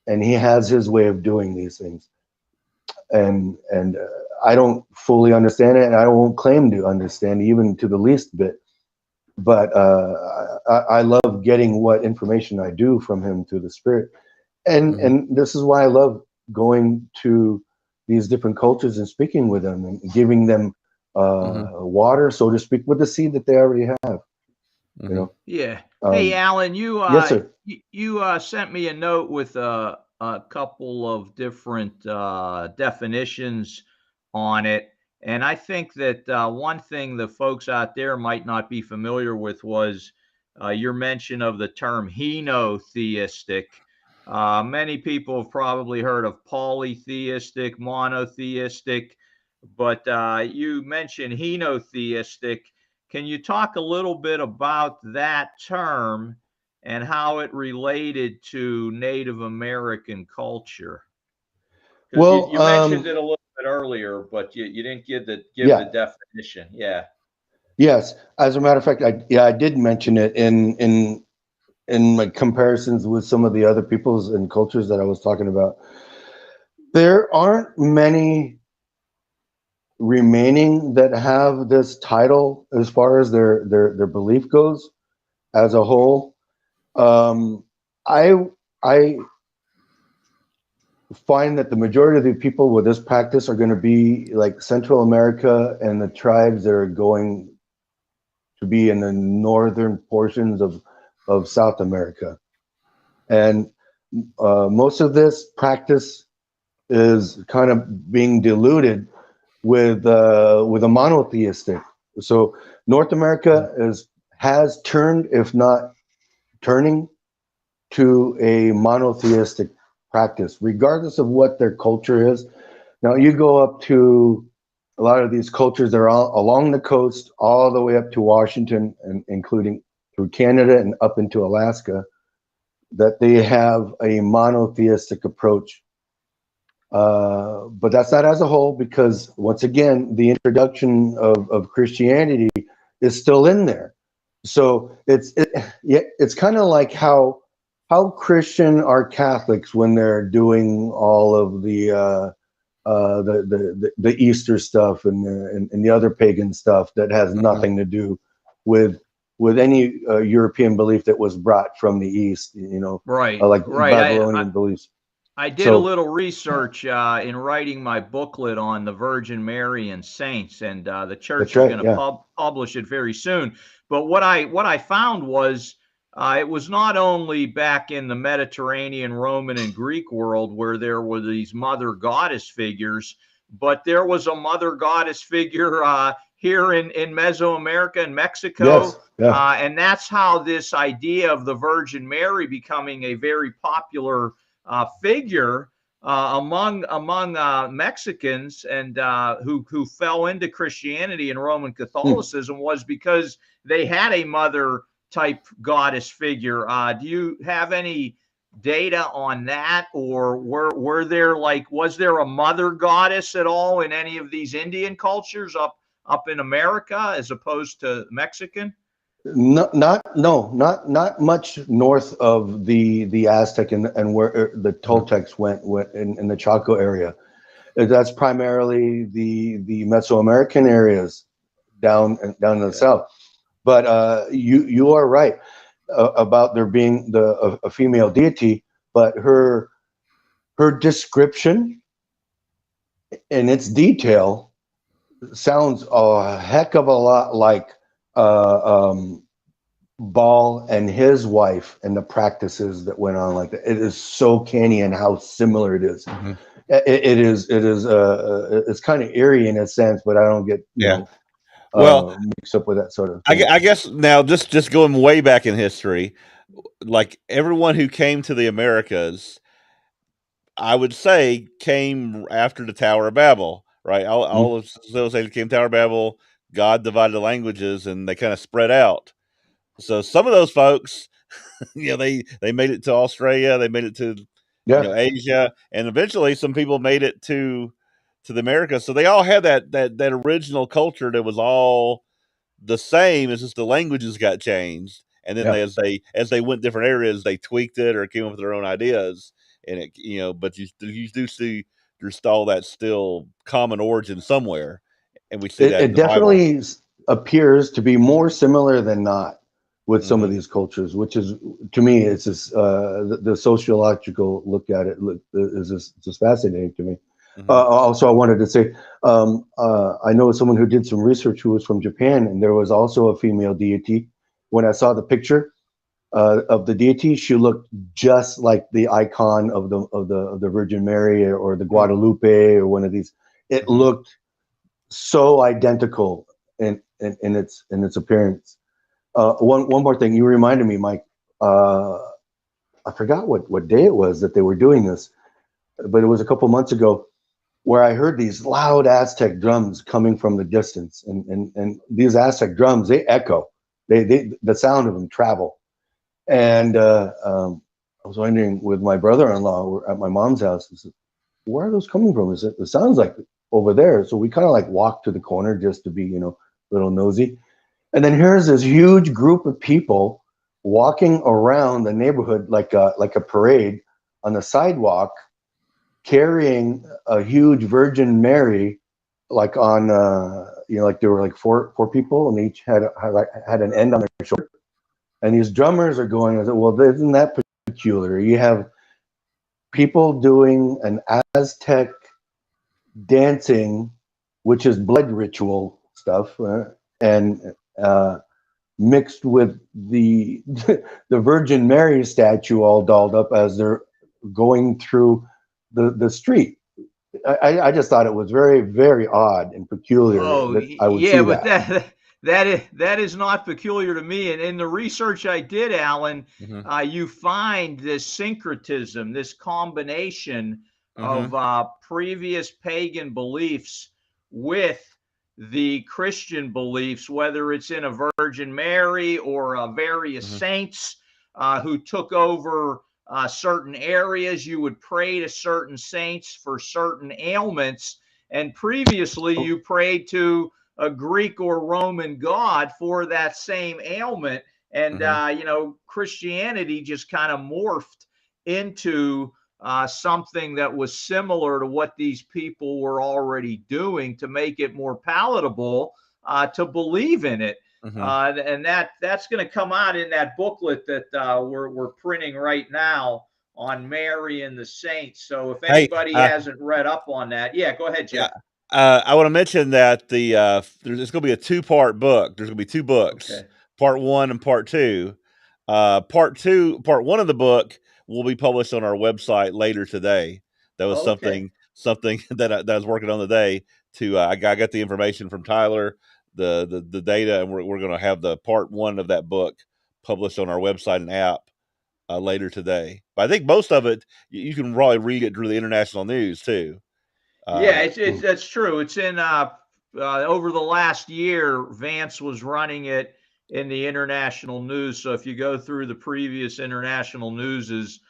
and he has his way of doing these things. And I don't fully understand it, and I won't claim to understand even to the least bit. But I love getting what information I do from him through the Spirit. And this is why I love going to these different cultures and speaking with them and giving them water, so to speak, with the seed that they already have. You know. Yeah. Hey, Alan, you yes, sir. you sent me a note with a couple of different definitions on it, and I think that one thing the folks out there might not be familiar with was your mention of the term henotheistic. Many people have probably heard of polytheistic, monotheistic, but you mentioned henotheistic. Can you talk a little bit about that term and how it related to Native American culture? Because Well, you mentioned it a little bit earlier, but you didn't give the definition. Yeah. Yes. As a matter of fact, I did mention it in my comparisons with some of the other peoples and cultures that I was talking about. There aren't many remaining that have this title as far as their belief goes as a whole. I find that the majority of the people with this practice are going to be like Central America and the tribes that are going to be in the northern portions of South America. And most of this practice is kind of being diluted with a monotheistic. So North America has turned, if not turning, to a monotheistic practice, regardless of what their culture is. Now you go up to a lot of these cultures are all along the coast, all the way up to Washington, and including through Canada and up into Alaska, that they have a monotheistic approach. But that's not as a whole, because once again, the introduction of Christianity is still in there. So yeah, it's kind of like how Christian are Catholics when they're doing all of the Easter stuff and the other pagan stuff that has nothing to do with any European belief that was brought from the East, Right, like right. Babylonian beliefs. I did a So little research in writing my booklet on the Virgin Mary and saints, and the church that's is right, going to yeah. publish it very soon. But what I found was it was not only back in the Mediterranean, Roman, and Greek world where there were these mother goddess figures, but there was a mother goddess figure here in Mesoamerica and Yes, Mexico. yeah. And that's how this idea of the Virgin Mary becoming a very popular figure among Mexicans and who fell into Christianity and Roman Catholicism was because they had a mother type goddess figure. Do you have any data on that, or were there was there a mother goddess at all in any of these Indian cultures up in America as opposed to Mexican? Not much north of the Aztec and where the Toltecs went in the Chaco area. That's primarily the Mesoamerican areas down in the south. But you are right about there being a female deity, but her description and its detail sounds a heck of a lot like Ball and his wife and the practices that went on like that. It is so canny and how similar it is. It's kind of eerie in a sense, but I don't get Yeah. Well, mixed up with that sort of I, thing. I guess now just going way back in history, like everyone who came to the Americas, I would say came after the Tower of Babel, right? All of civilizations came to Tower of Babel. God divided the languages, and they kind of spread out. So some of those folks, they made it to Australia, they made it to Yeah, Asia, and eventually some people made it to the Americas. So they all had that original culture that was all the same. It's just the languages got changed, and then yeah. as they went different areas, they tweaked it or came up with their own ideas. And but you do see there's all that still common origin somewhere, and we see that in It the Bible. definitely appears to be more similar than not with some of Hmm. these cultures, which is, to me, it's just the sociological look at it just fascinating to me. Hmm. Also, I wanted to say, I know someone who did some research who was from Japan, and there was also a female deity. When I saw the picture of the deity, she looked just like the icon of the Virgin Mary or the Guadalupe or one of these. It Hmm. looked so identical in its appearance. One more thing, you reminded me, Mike. I forgot what day it was that they were doing this, but it was a couple months ago where I heard these loud Aztec drums coming from the distance, and these Aztec drums, they echo. They the sound of them travel. And I was wondering with my brother-in-law at my mom's house, I said, where are those coming from? It sounds like over there. So we kind of like walked to the corner just to be, a little nosy. And then here's this huge group of people walking around the neighborhood like a parade on the sidewalk, carrying a huge Virgin Mary, like on like there were like four people, and each had an end on their shoulder. And these drummers are going, I said, well, isn't that peculiar? You have people doing an Aztec dancing, which is blood ritual stuff, and mixed with the the Virgin Mary statue all dolled up as they're going through the street. I just thought it was very, very odd and peculiar Oh, that I would yeah, see but that. that is not peculiar to me. And in the research I did, Alan, Hmm. you find this syncretism, this combination Hmm. of previous pagan beliefs with the Christian beliefs, whether it's in a Virgin Mary or various Mhm. saints who took over certain areas. You would pray to certain saints for certain ailments. And previously, you prayed to a Greek or Roman god for that same ailment. And, Mhm. Christianity just kind of morphed into something that was similar to what these people were already doing to make it more palatable to believe in it. Mhm. And that's going to come out in that booklet that we're printing right now on Mary and the saints. So if Hey, anybody hasn't read up on that, yeah, go ahead, yeah, Jeff. I want to mention that there's going to be a two-part book. There's going to be two books, Okay. part one and part two. Part one of the book will be published on our website later today. That was Okay. something that I was working on today. I got the information from Tyler, the data, and we're going to have the part one of that book published on our website and app later today. But I think most of it you can probably read it through the international news too. Yeah, Uh, it's that's true. It's in over the last year, Vance was running it in the international news. So if you go through the previous international newses,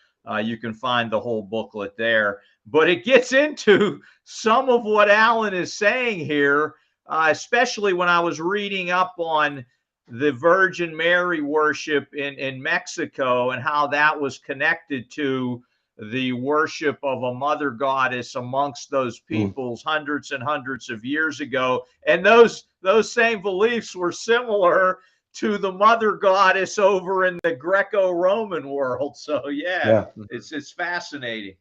you can find the whole booklet there. But it gets into some of what Alan is saying here, especially when I was reading up on the Virgin Mary worship in Mexico and how that was connected to the worship of a mother goddess amongst those peoples hundreds and hundreds of years ago. And those same beliefs were similar to the mother goddess over in the Greco-Roman world. So yeah, Yeah. it's fascinating.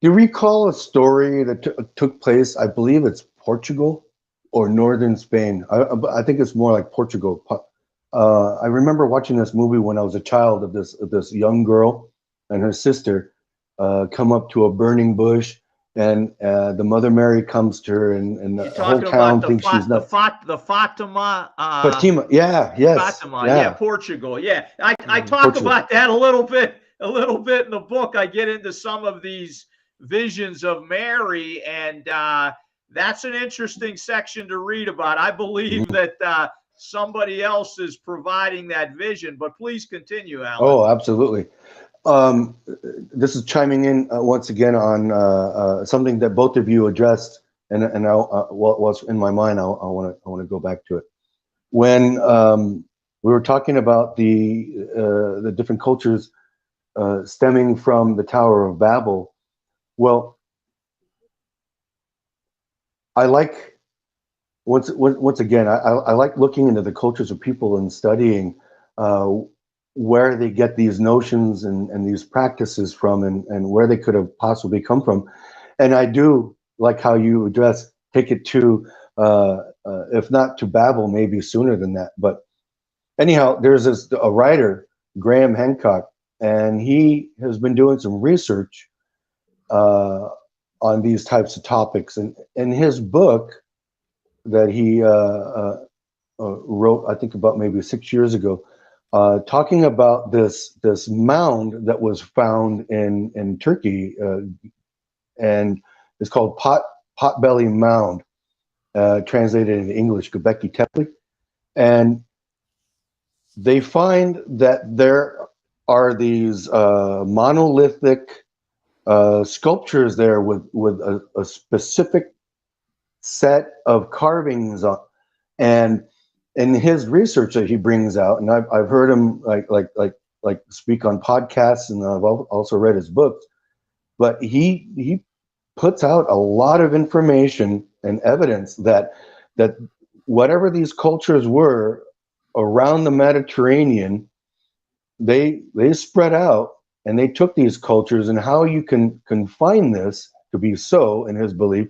Do you recall a story that took place? I believe it's Portugal or northern Spain. I think it's more like Portugal. I remember watching this movie when I was a child of this young girl and her sister come up to a burning bush, and the Mother Mary comes to her, and You're the whole talking about town thinks she's nuts. the Fatima Fatima, yeah, yes, Fatima, yeah, yeah, Portugal. Yeah, I mhm. talk Portugal. about that a little bit in the book. I get into some of these visions of Mary, and that's an interesting section to read about. I believe Mhm. that somebody else is providing that vision, but please continue, Alan. Oh, absolutely. Um, this is chiming in once again on something that both of you addressed, and what's in my mind. I want to go back to it. When we were talking about the different cultures stemming from the Tower of Babel. Well, I like once again, I like looking into the cultures of people and studying uh, where they get these notions and these practices from, and where they could have possibly come from. And I do like how you address take it to, if not to Babel, maybe sooner than that. But anyhow, there's a writer, Graham Hancock, and he has been doing some research uh, on these types of topics. And in his book that he wrote, I think about maybe 6 years ago, talking about this mound that was found in Turkey, and it's called Potbelly Mound, translated into English, Göbekli Tepe, and they find that there are these monolithic sculptures there with a specific set of carvings on, and in his research that he brings out, and I've heard him like speak on podcasts, and I've also read his books, but he puts out a lot of information and evidence that whatever these cultures were around the Mediterranean, they spread out, and they took these cultures, and how you can find this to be so in his belief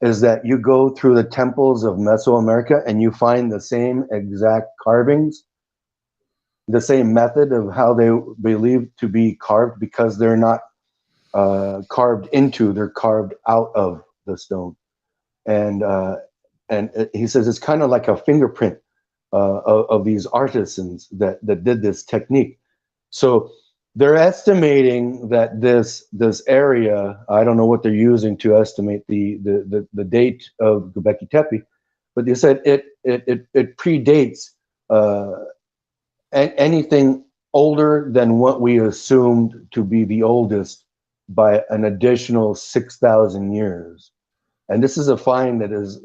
is that you go through the temples of Mesoamerica and you find the same exact carvings, the same method of how they believe to be carved, because they're not carved into, they're carved out of the stone. And he says it's kind of like a fingerprint of these artisans that did this technique. So they're estimating that this area, I don't know what they're using to estimate the date of Göbekli Tepe, but they said it predates uh, anything older than what we assumed to be the oldest by an additional 6,000 years. And this is a find that is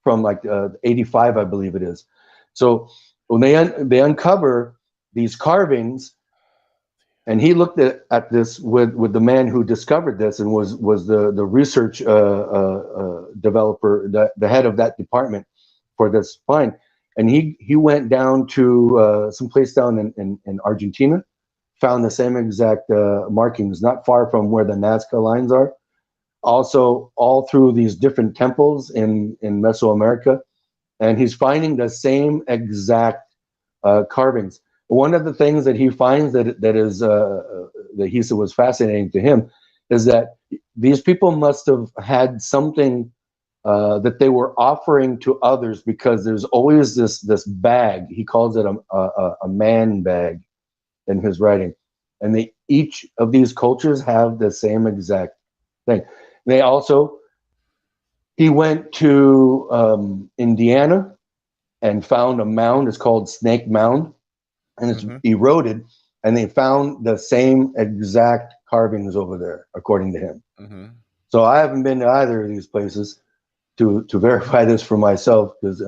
from like 85, I believe it is. So when they uncover these carvings, and he looked at this with the man who discovered this and was the research developer, the head of that department for this find. And he went down to some place down in Argentina, found the same exact markings, not far from where the Nazca lines are. Also, all through these different temples in Mesoamerica, and he's finding the same exact carvings. One of the things that he finds that is that he said was fascinating to him is that these people must have had something that they were offering to others, because there's always this bag. He calls it a man bag in his writing, and each of these cultures have the same exact thing. They also, he went to Indiana and found a mound. It's called Snake Mound, and it's eroded, and they found the same exact carvings over there, according to him. So I haven't been to either of these places to verify this for myself, because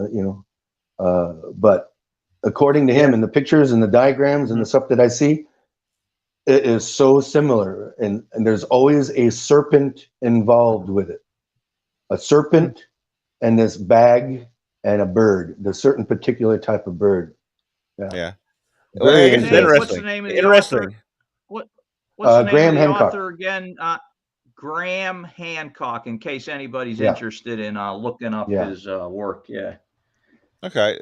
but according to him, and the pictures and the diagrams and the stuff that I see, it is so similar, and there's always a serpent involved with it, a serpent and this bag and a bird, the certain particular type of bird. Yeah. Well, I Very guess it's interesting. What's the interesting. name of the author? What's the name Graham of the Hancock. author again? Graham Hancock, in case anybody's Yeah. interested in looking up Yeah. his work. Yeah. Okay.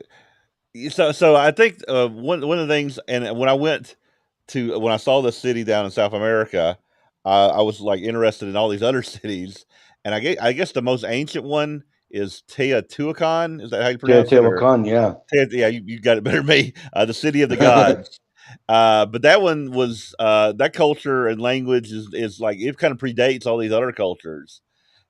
So I think one of the things, and when I saw the city down in South America, I was like interested in all these other cities, and I guess the most ancient one is Teotihuacan. Is that how you pronounce it? Or Teotihuacan, yeah. Yeah, you got it better than me. The city of the gods. But that one was that culture and language is like it kind of predates all these other cultures,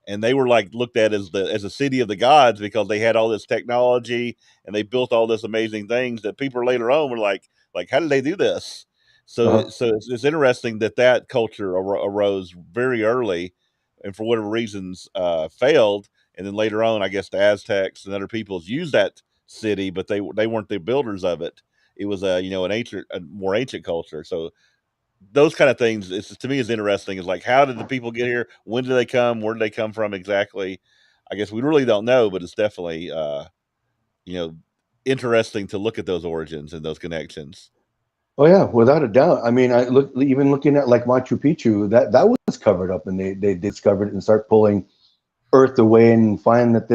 and they were like looked at as a city of the gods because they had all this technology and they built all this amazing things that people later on were like how did they do this? So Uh-huh. so it's interesting that culture arose very early, and for whatever reasons failed, and then later on I guess the Aztecs and other peoples used that city, but they weren't the builders of it. It was a a more ancient culture. So those kind of things, it's to me is interesting. Is like how did the people get here? When did they come? Where did they come from exactly? I guess we really don't know, but it's definitely you know interesting to look at those origins and those connections. Oh yeah, without a doubt. I mean, I look even looking at like Machu Picchu, that was covered up, and they discovered it and start pulling earth away and find that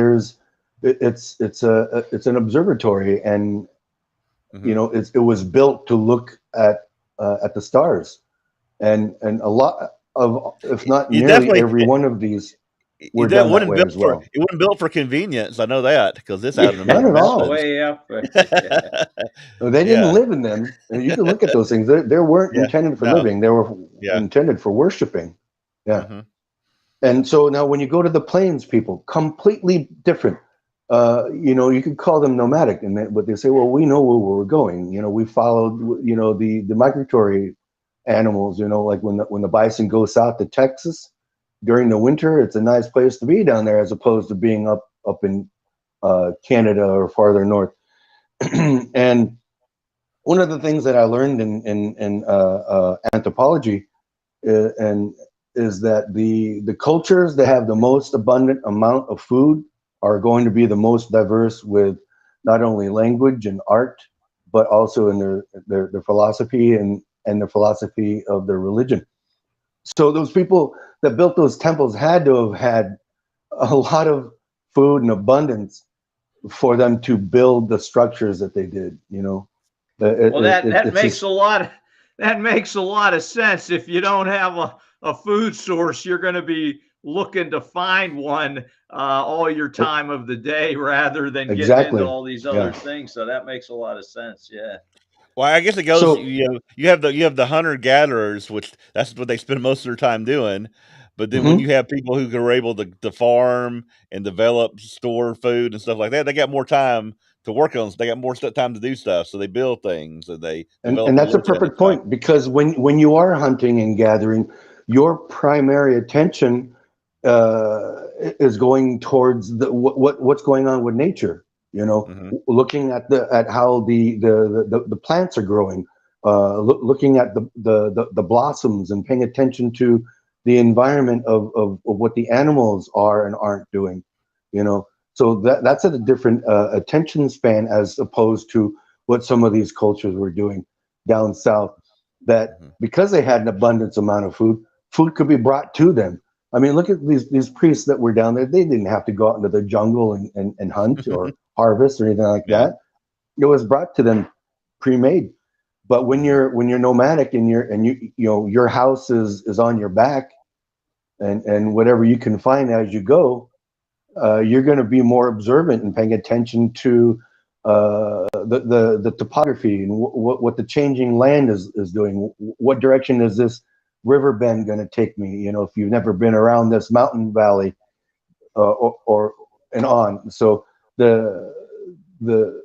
it's an observatory, and it was built to look at the stars, and a lot of, if not You nearly definitely every one of these were that done that wasn't way built as for well. it wasn't built for convenience. I know that because it's out in the Not middle of at the It's all. mountains. way up. No, they didn't Yeah, live in them. And you can look at those things. They weren't yeah, intended for no, living. They were yeah, intended for worshiping. Yeah. hmm And so now when you go to the plains people, completely different. You could call them nomadic, but they say, well, we know where we're going. We followed, the migratory animals, like when the bison goes south to Texas during the winter, it's a nice place to be down there as opposed to being up in Canada or farther north. And one of the things that I learned in anthropology and is that the cultures that have the most abundant amount of food are going to be the most diverse with not only language and art, but also in their philosophy and the philosophy of their religion. So those people that built those temples had to have had a lot of food and abundance for them to build the structures that they did. Well, that It's makes just a lot of sense. If you don't have a food source, you're going to be looking to find one all your time of the day rather than getting into exactly, all these other yeah. things. So that makes a lot of sense. Yeah. Well, I guess it goes. So You have the hunter gatherers, which that's what they spend most of their time doing. But then when mhm. you have people who are able to farm and develop, store food and stuff like that, they got more time to work on. They got more time to do stuff, so they build things and they And develop that's a religion and perfect stuff. point, because when you are hunting and gathering, your primary attention is going towards what's going on with nature. Hmm. Looking at how the plants are growing, looking at the blossoms, and paying attention to the environment of what the animals are and aren't doing. You know, so that's at a different attention span, as opposed to what some of these cultures were doing down south, that Hmm. because they had an abundance amount of food, food could be brought to them. I mean, look at these priests that were down there. They didn't have to go out into the jungle and hunt or harvest or anything like Yeah. that. It was brought to them pre-made. But when Hmm. you're nomadic, and your house is on your back, and whatever you can find as you go, you're going to be more observant and paying attention to the topography, and what the changing land is doing. What direction is this river bend going to take me? If you've never been around this mountain valley, or and on. So the the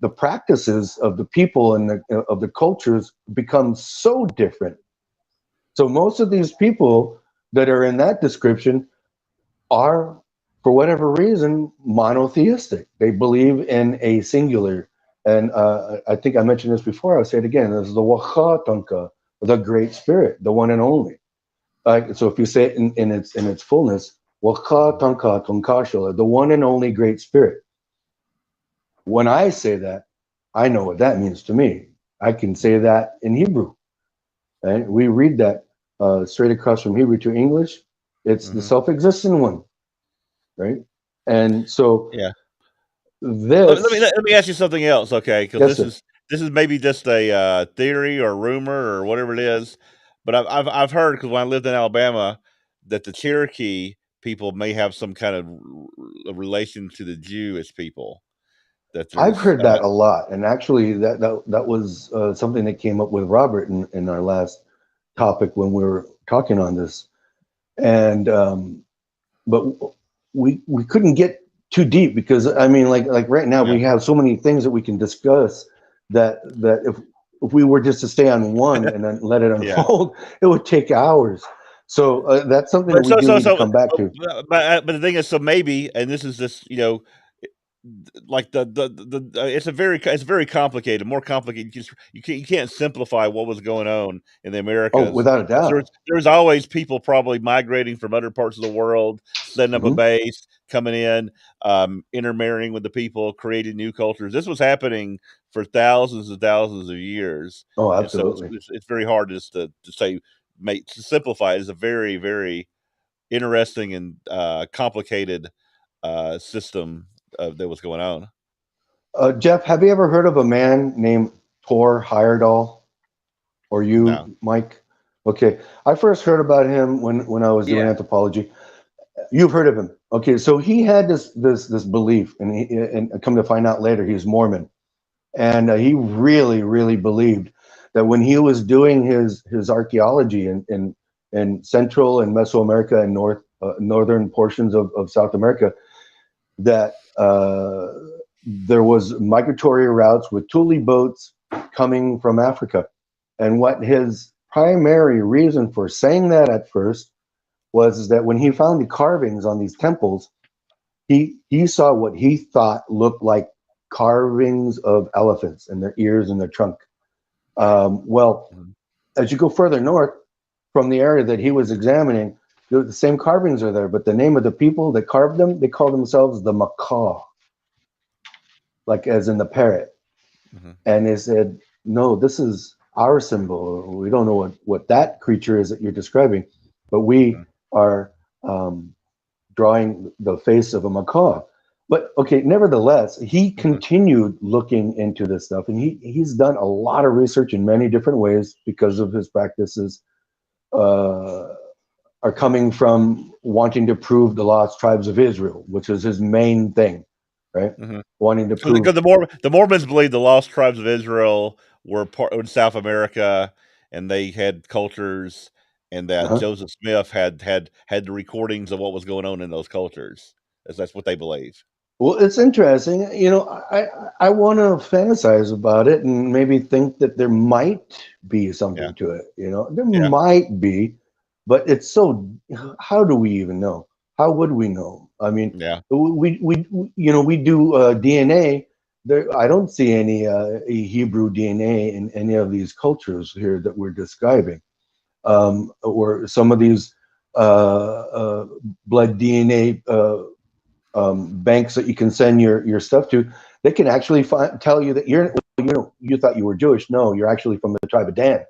the practices of the people and of the cultures become so different. So most of these people that are in that description are, for whatever reason, monotheistic. They believe in a singular. And I think I mentioned this before. I'll say it again. This is the Wahatonka, the Great Spirit, the one and only. So if you say it in its fullness, Hmm. Wahatonka Tonkashala, the one and only Great Spirit. When I say that, I know what that means to me. I can say that in Hebrew. Right? We read that straight across from Hebrew to English. It's the Hmm. self-existent one, right? And so Yeah. this, Let me ask you something else, okay? Because yes, this sir. is this is maybe just a theory or rumor or whatever it is, but I've heard, because when I lived in Alabama, that the Cherokee people may have some kind of relation to the Jewish people. That I've there's heard that a lot, and actually, that was something that came up with Robert in our last topic when we were talking on this. And but we couldn't get too deep, because I mean, like right now yeah. we have so many things that we can discuss, that if we were just to stay on one and then let it Yeah. unfold, it would take hours. So that's something that But we do need to come back to. but the thing is, so maybe, and this is just, like it's very complicated, more complicated. You can't simplify what was going on in the Oh, Americas. without a 'Cause doubt. there's always people probably migrating from other parts of the world, setting up a Hmm. base, coming in, intermarrying with the people, creating new cultures. This was happening for thousands and thousands of years, Oh, and so it's absolutely. it's, it's very hard just to say, to simplify it. Is a very, very interesting and complicated system that was going on. Jeff, have you ever heard of a man named Thor Heyerdahl? Or No. you, Mike? Okay, I first heard about him when I was doing Yeah. anthropology. You've heard of him. Okay, so he had this belief, and come to find out later, he's Mormon, and he really believed that when he was doing his archaeology in Central and Mesoamerica and northern portions of South America, that there was migratory routes with tule boats coming from Africa. And what his primary reason for saying that at first was that when he found the carvings on these temples, he saw what he thought looked like carvings of elephants and their ears and their trunk. Well, Mhm. as you go further north from the area that he was examining, the same carvings are there, but the name of the people that carved them, they call themselves the macaw, like as in the parrot. Mhm. And they said, no, this is our symbol. We don't know what that creature is that you're describing, but we Mhm. are drawing the face of a macaw. But okay, nevertheless, he Mhm. continued looking into this stuff, and he's done a lot of research in many different ways because of his practices. Uh, are coming from wanting to prove the lost tribes of Israel, which is his main thing, right? Mhm. Wanting to So, because prove. the Mormons believe the lost tribes of Israel were part in South America, and they had cultures, and that Uh-huh. Joseph Smith had the recordings of what was going on in those cultures. That's what they believe. Well, it's interesting. You know, I want to fantasize about it and maybe think that there might be Yeah, something to it. You know, there yeah, might be, but it's so. How do we even know? How would we know? I mean, yeah. we you know, we do DNA. There, I don't see any Hebrew DNA in any of these cultures here that we're describing, or some of these blood DNA. Banks that you can send your stuff to, they can actually tell you that you thought you were Jewish. No, you're actually from the tribe of Dan.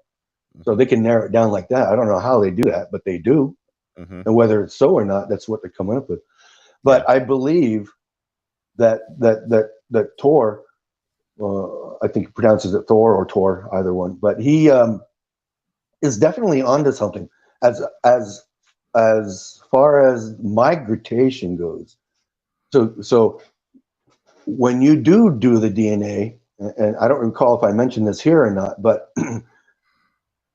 So Mm-hmm, they can narrow it down like that. I don't know how they do that, but they do. mm-hmm, And whether it's so or not, that's what they're coming up with. yeah. But I believe that Tor, I think he pronounces it Thor or Tor, either one. But he is definitely onto something as far as migration goes. So when you do the DNA, and I don't recall if I mentioned this here or not, but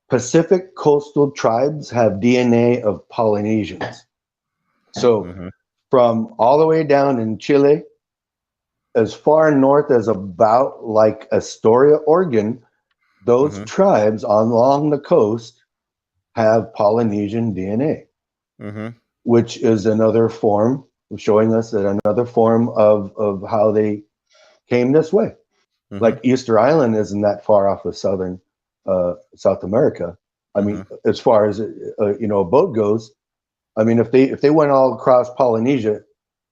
Pacific coastal tribes have DNA of Polynesians. So Mm-hmm, from all the way down in Chile, as far north as about like Astoria, Oregon, those mm-hmm, tribes along the coast have Polynesian DNA, mm-hmm, which is another form showing us that another form of how they came this way. mm-hmm, Like Easter Island isn't that far off of southern South America. I mm-hmm. mean, as far as you know, a boat goes. I mean, if they went all across Polynesia,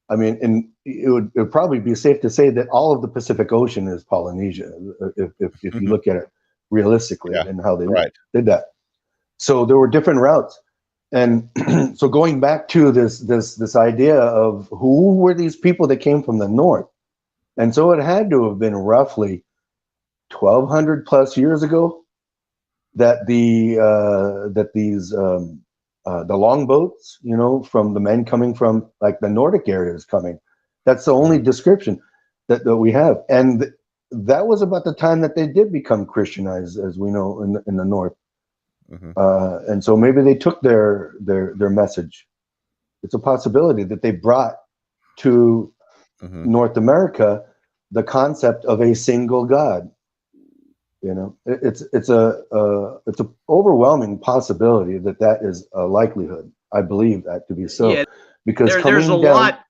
I mean, and it would probably be safe to say that all of the Pacific Ocean is Polynesia, if you look at it realistically Yeah, and how they right. did that. So there were different routes, and so going back to this idea of who were these people that came from the north, and so it had to have been roughly 1,200 plus years ago that these the longboats, you know, from the men coming from like the Nordic areas coming. That's the only Mm-hmm, description that we have, and that was about the time that they did become Christianized, as we know in the north. mm-hmm, And so maybe they took their message. It's a possibility that they brought to mm-hmm. North America the concept of a single God. You know, it's a overwhelming possibility that is a likelihood. I believe that to be so, Yeah, because there's a coming down. lot.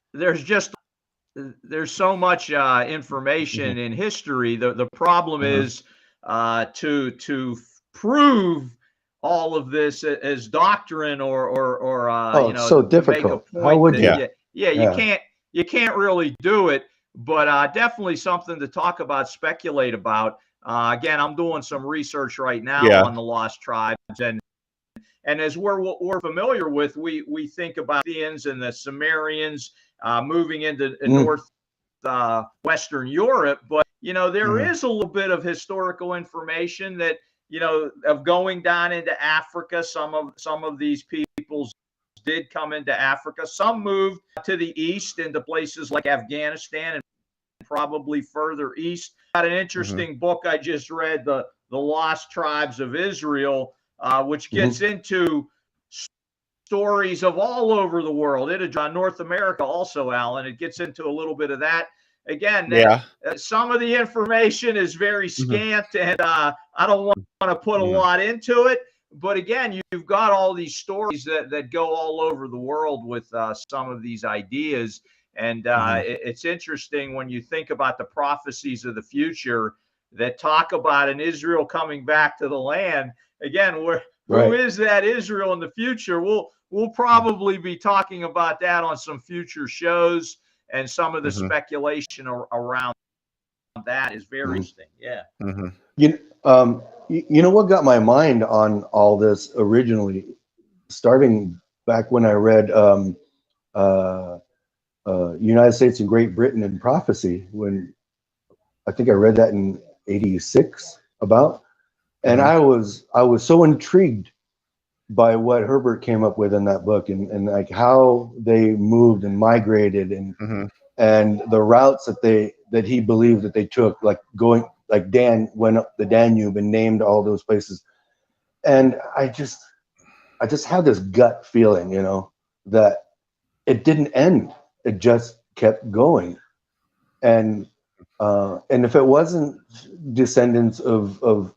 There's so much information Mhm. in history. The problem Mhm. is to prove all of this as doctrine or Oh, it's so to make a difficult. How point would that Yeah. you? yeah Yeah. you can't really do it. But definitely something to talk about, speculate about. Again, I'm doing some research right now Yeah. on the lost tribes, and as we're familiar with, we think about the Indians and the Sumerians moving into Mm. north Western Europe, but there Mhm. is a little bit of historical information that of going down into Africa. Some of these peoples did come into Africa. Some moved to the east into places like Afghanistan and probably further east. Got an Mm-hmm, interesting book I just read, the Lost Tribes of Israel, which gets Mhm. into stories of all over the world. It on North America also, Alan. It gets into a little bit of that. Again, yeah. some of the information is very Mm-hmm, scant, and I don't want to put a mm-hmm, lot into it. But again, you've got all these stories that go all over the world with some of these ideas. And mm-hmm. it's interesting when you think about the prophecies of the future that talk about an Israel coming back to the land. Again, who Right. is that Israel in the future? We'll probably be talking about that on some future shows, and some of the Mm-hmm, speculation around that is very Mhm. interesting. Yeah. mm-hmm. You you know what got my mind on all this originally, starting back when I read uh, United States and Great Britain in Prophecy, when I think I read that in '86 about, and Mm-hmm, I was so intrigued by what Herbert came up with in that book, and like how they moved and migrated, mm-hmm, and the routes that he believed that they took, like going like Dan went up the Danube and named all those places. And I just had this gut feeling, that it didn't end. It just kept going. And if it wasn't descendants of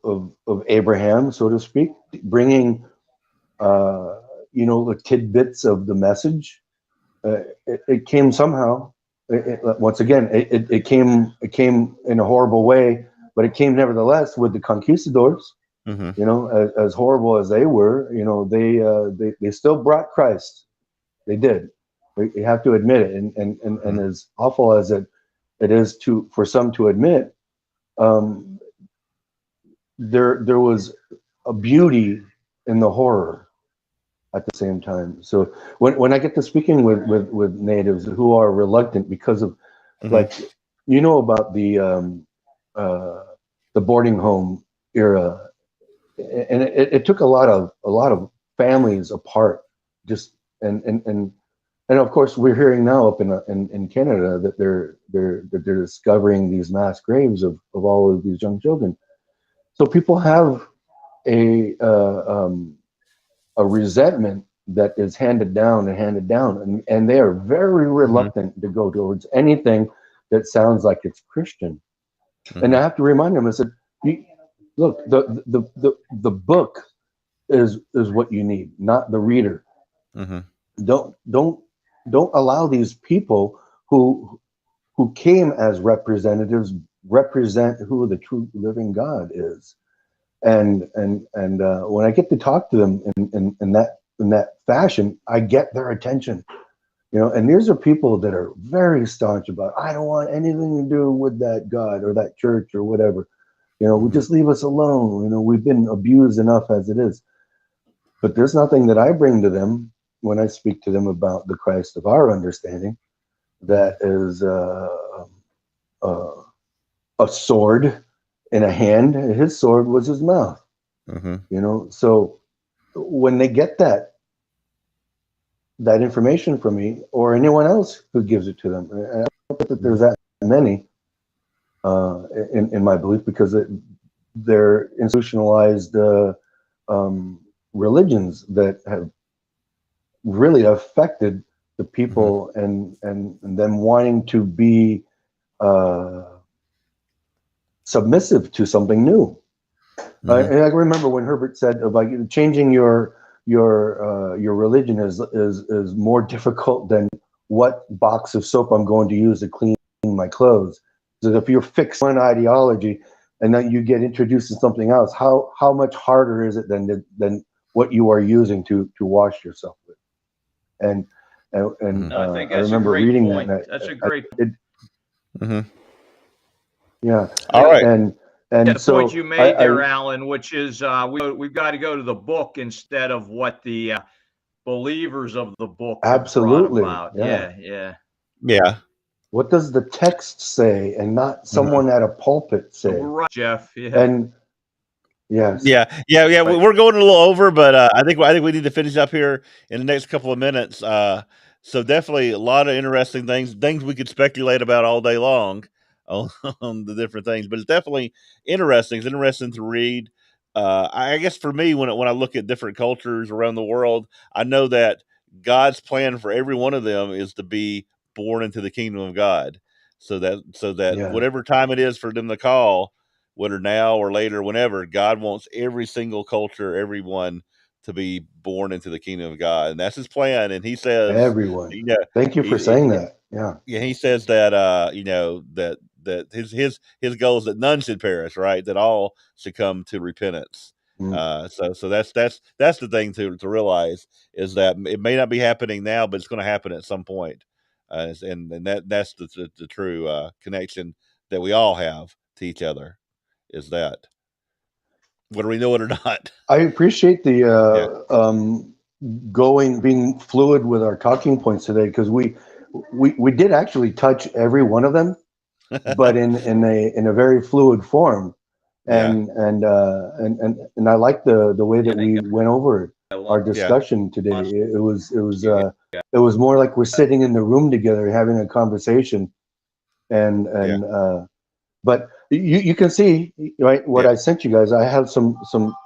Abraham, so to speak, bringing the tidbits of the message, it came somehow. Once again, it came in a horrible way, but it came nevertheless with the conquistadors. As horrible as they were, they still brought Christ. They did. You have to admit it, and as awful as it is for some to admit, there was a beauty in the horror at the same time. So when I get to speaking with natives who are reluctant because of like about the boarding home era, and it took a lot of families apart, just and of course we're hearing now up in Canada that they're discovering these mass graves of all of these young children. So people have a resentment that is handed down, and they are very reluctant to go towards anything that sounds like it's Christian. And I have to remind them, I said, look, the book is what you need, not the reader. Don't allow these people who came as representatives represent who the true living God is. And when I get to talk to them in that fashion, I get their attention. And these are people that are very staunch about, I don't want anything to do with that God or that church or whatever. We just leave us alone. We've been abused enough as it is. But there's nothing that I bring to them when I speak to them about the Christ of our understanding that is a sword in a hand. His sword was his mouth. So when they get that information from me or anyone else who gives it to them, I don't think that there's that many in my belief, because they're institutionalized religions that have really affected the people and them wanting to be submissive to something new. And I remember when Herbert said about changing your religion is more difficult than what box of soap I'm going to use to clean my clothes. So if you're fixed on ideology and then you get introduced to something else, how much harder is it than what you are using to wash yourself with? And I think I that's remember a great reading point. that. That's a great. Yeah. All right. And the so point you made there, Alan, which is we've got to go to the book instead of what the believers of the book absolutely brought about. Yeah. What does the text say, and not someone at a pulpit say? So we're right, Jeff. And yes. Yeah. Right. We're going a little over, but I think we need to finish up here in the next couple of minutes. So definitely a lot of interesting things we could speculate about all day long on the different things, but it's definitely interesting. It's interesting to read. I guess for me, when I look at different cultures around the world, I know that God's plan for every one of them is to be born into the kingdom of God. So that whatever time it is for them to call, whether now or later, whenever, God wants every single culture, everyone to be born into the kingdom of God, and that's His plan. And He says, everyone. Thank you for saying that. Yeah. He says that that his goal is that none should perish, right? That all should come to repentance. So that's the thing to realize, is that it may not be happening now, but it's going to happen at some point. And that's the true connection that we all have to each other, is that whether we know it or not. I appreciate the being fluid with our talking points today, because we did actually touch every one of them, but in a very fluid form. And I like the way that we went over our discussion today. It was more like we're sitting in the room together having a conversation, but you can see, right, what Yeah. I sent you guys. I have some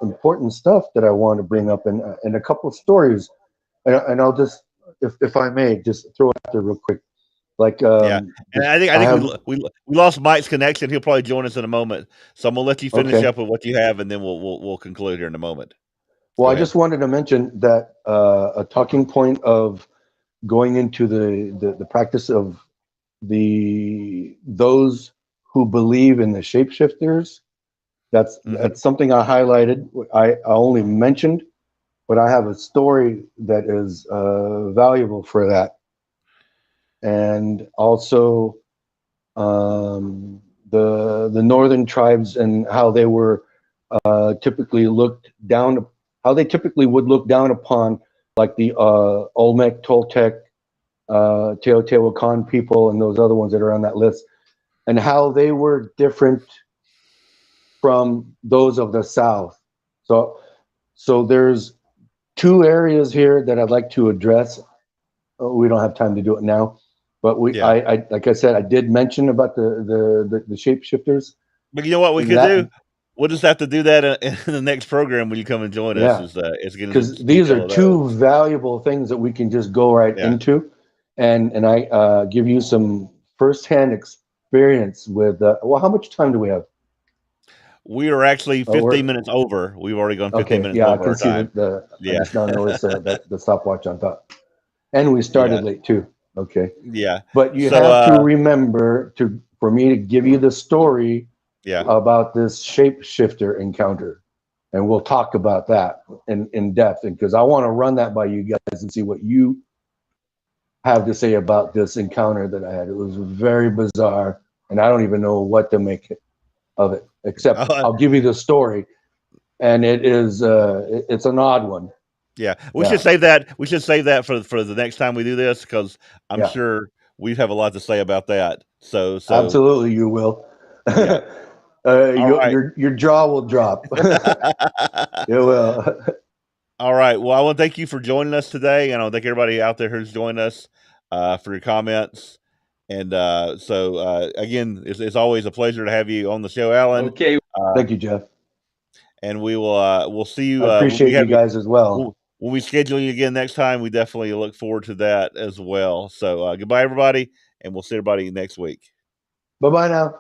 important stuff that I want to bring up, and a couple of stories, and I'll just, if I may, just throw it out there real quick. Like, Yeah, and I I think have, we lost Mike's connection. He'll probably join us in a moment, so I'm gonna let you finish okay. up with what you have, and then we'll conclude here in a moment. Well, Go I ahead. just wanted to mention that a talking point of going into the practice of those who believe in the shapeshifters. Hmm. That's something I highlighted. I only mentioned, but I have a story that is valuable for that, and also the northern tribes and how they were typically looked down, how they typically would look down upon, like the Olmec, Toltec, Teotihuacan people, and those other ones that are on that list, and how they were different from those of the South. So, so there's two areas here that I'd like to address. We don't have time to do it now, but Yeah, I like I said, I did mention about the shapeshifters. but you know what we could That, do? We'll just have to do that in the next program when you come and join us. yeah, Is get into because these are detail of two those. valuable things that we can just go right Yeah, into, and I give you some firsthand experience with. Well, how much time do we have? we are actually We're 15 minutes over. We've already gone 15 okay. minutes Yeah, I over can our see time. the. I Yeah, just now noticed that the stopwatch on top, and we yeah, started late too. Okay, yeah. but you So, have to remember to for me to give you the story yeah. about this shapeshifter encounter, and we'll talk about that in depth, and because I want to run that by you guys and see what you have to say about this encounter that I had. It was very bizarre, and I don't even know what to make of it. Except I'll give you the story, and it's an odd one. Yeah, we should Yeah, save that. We should save that for the next time we do this because I'm yeah, sure we have a lot to say about that. So absolutely, you will. yeah. All right. Your jaw will drop. It will. All right. Well, I want to thank you for joining us today, and I want to thank everybody out there who's joined us for your comments. And again, it's always a pleasure to have you on the show, Alan. Okay. Uh, Thank you, Jeff. and we'll see I you when we appreciate have you you. guys as well. When we schedule you again next time, we definitely look forward to that as well. So goodbye, everybody, and we'll see everybody next week. Bye bye now.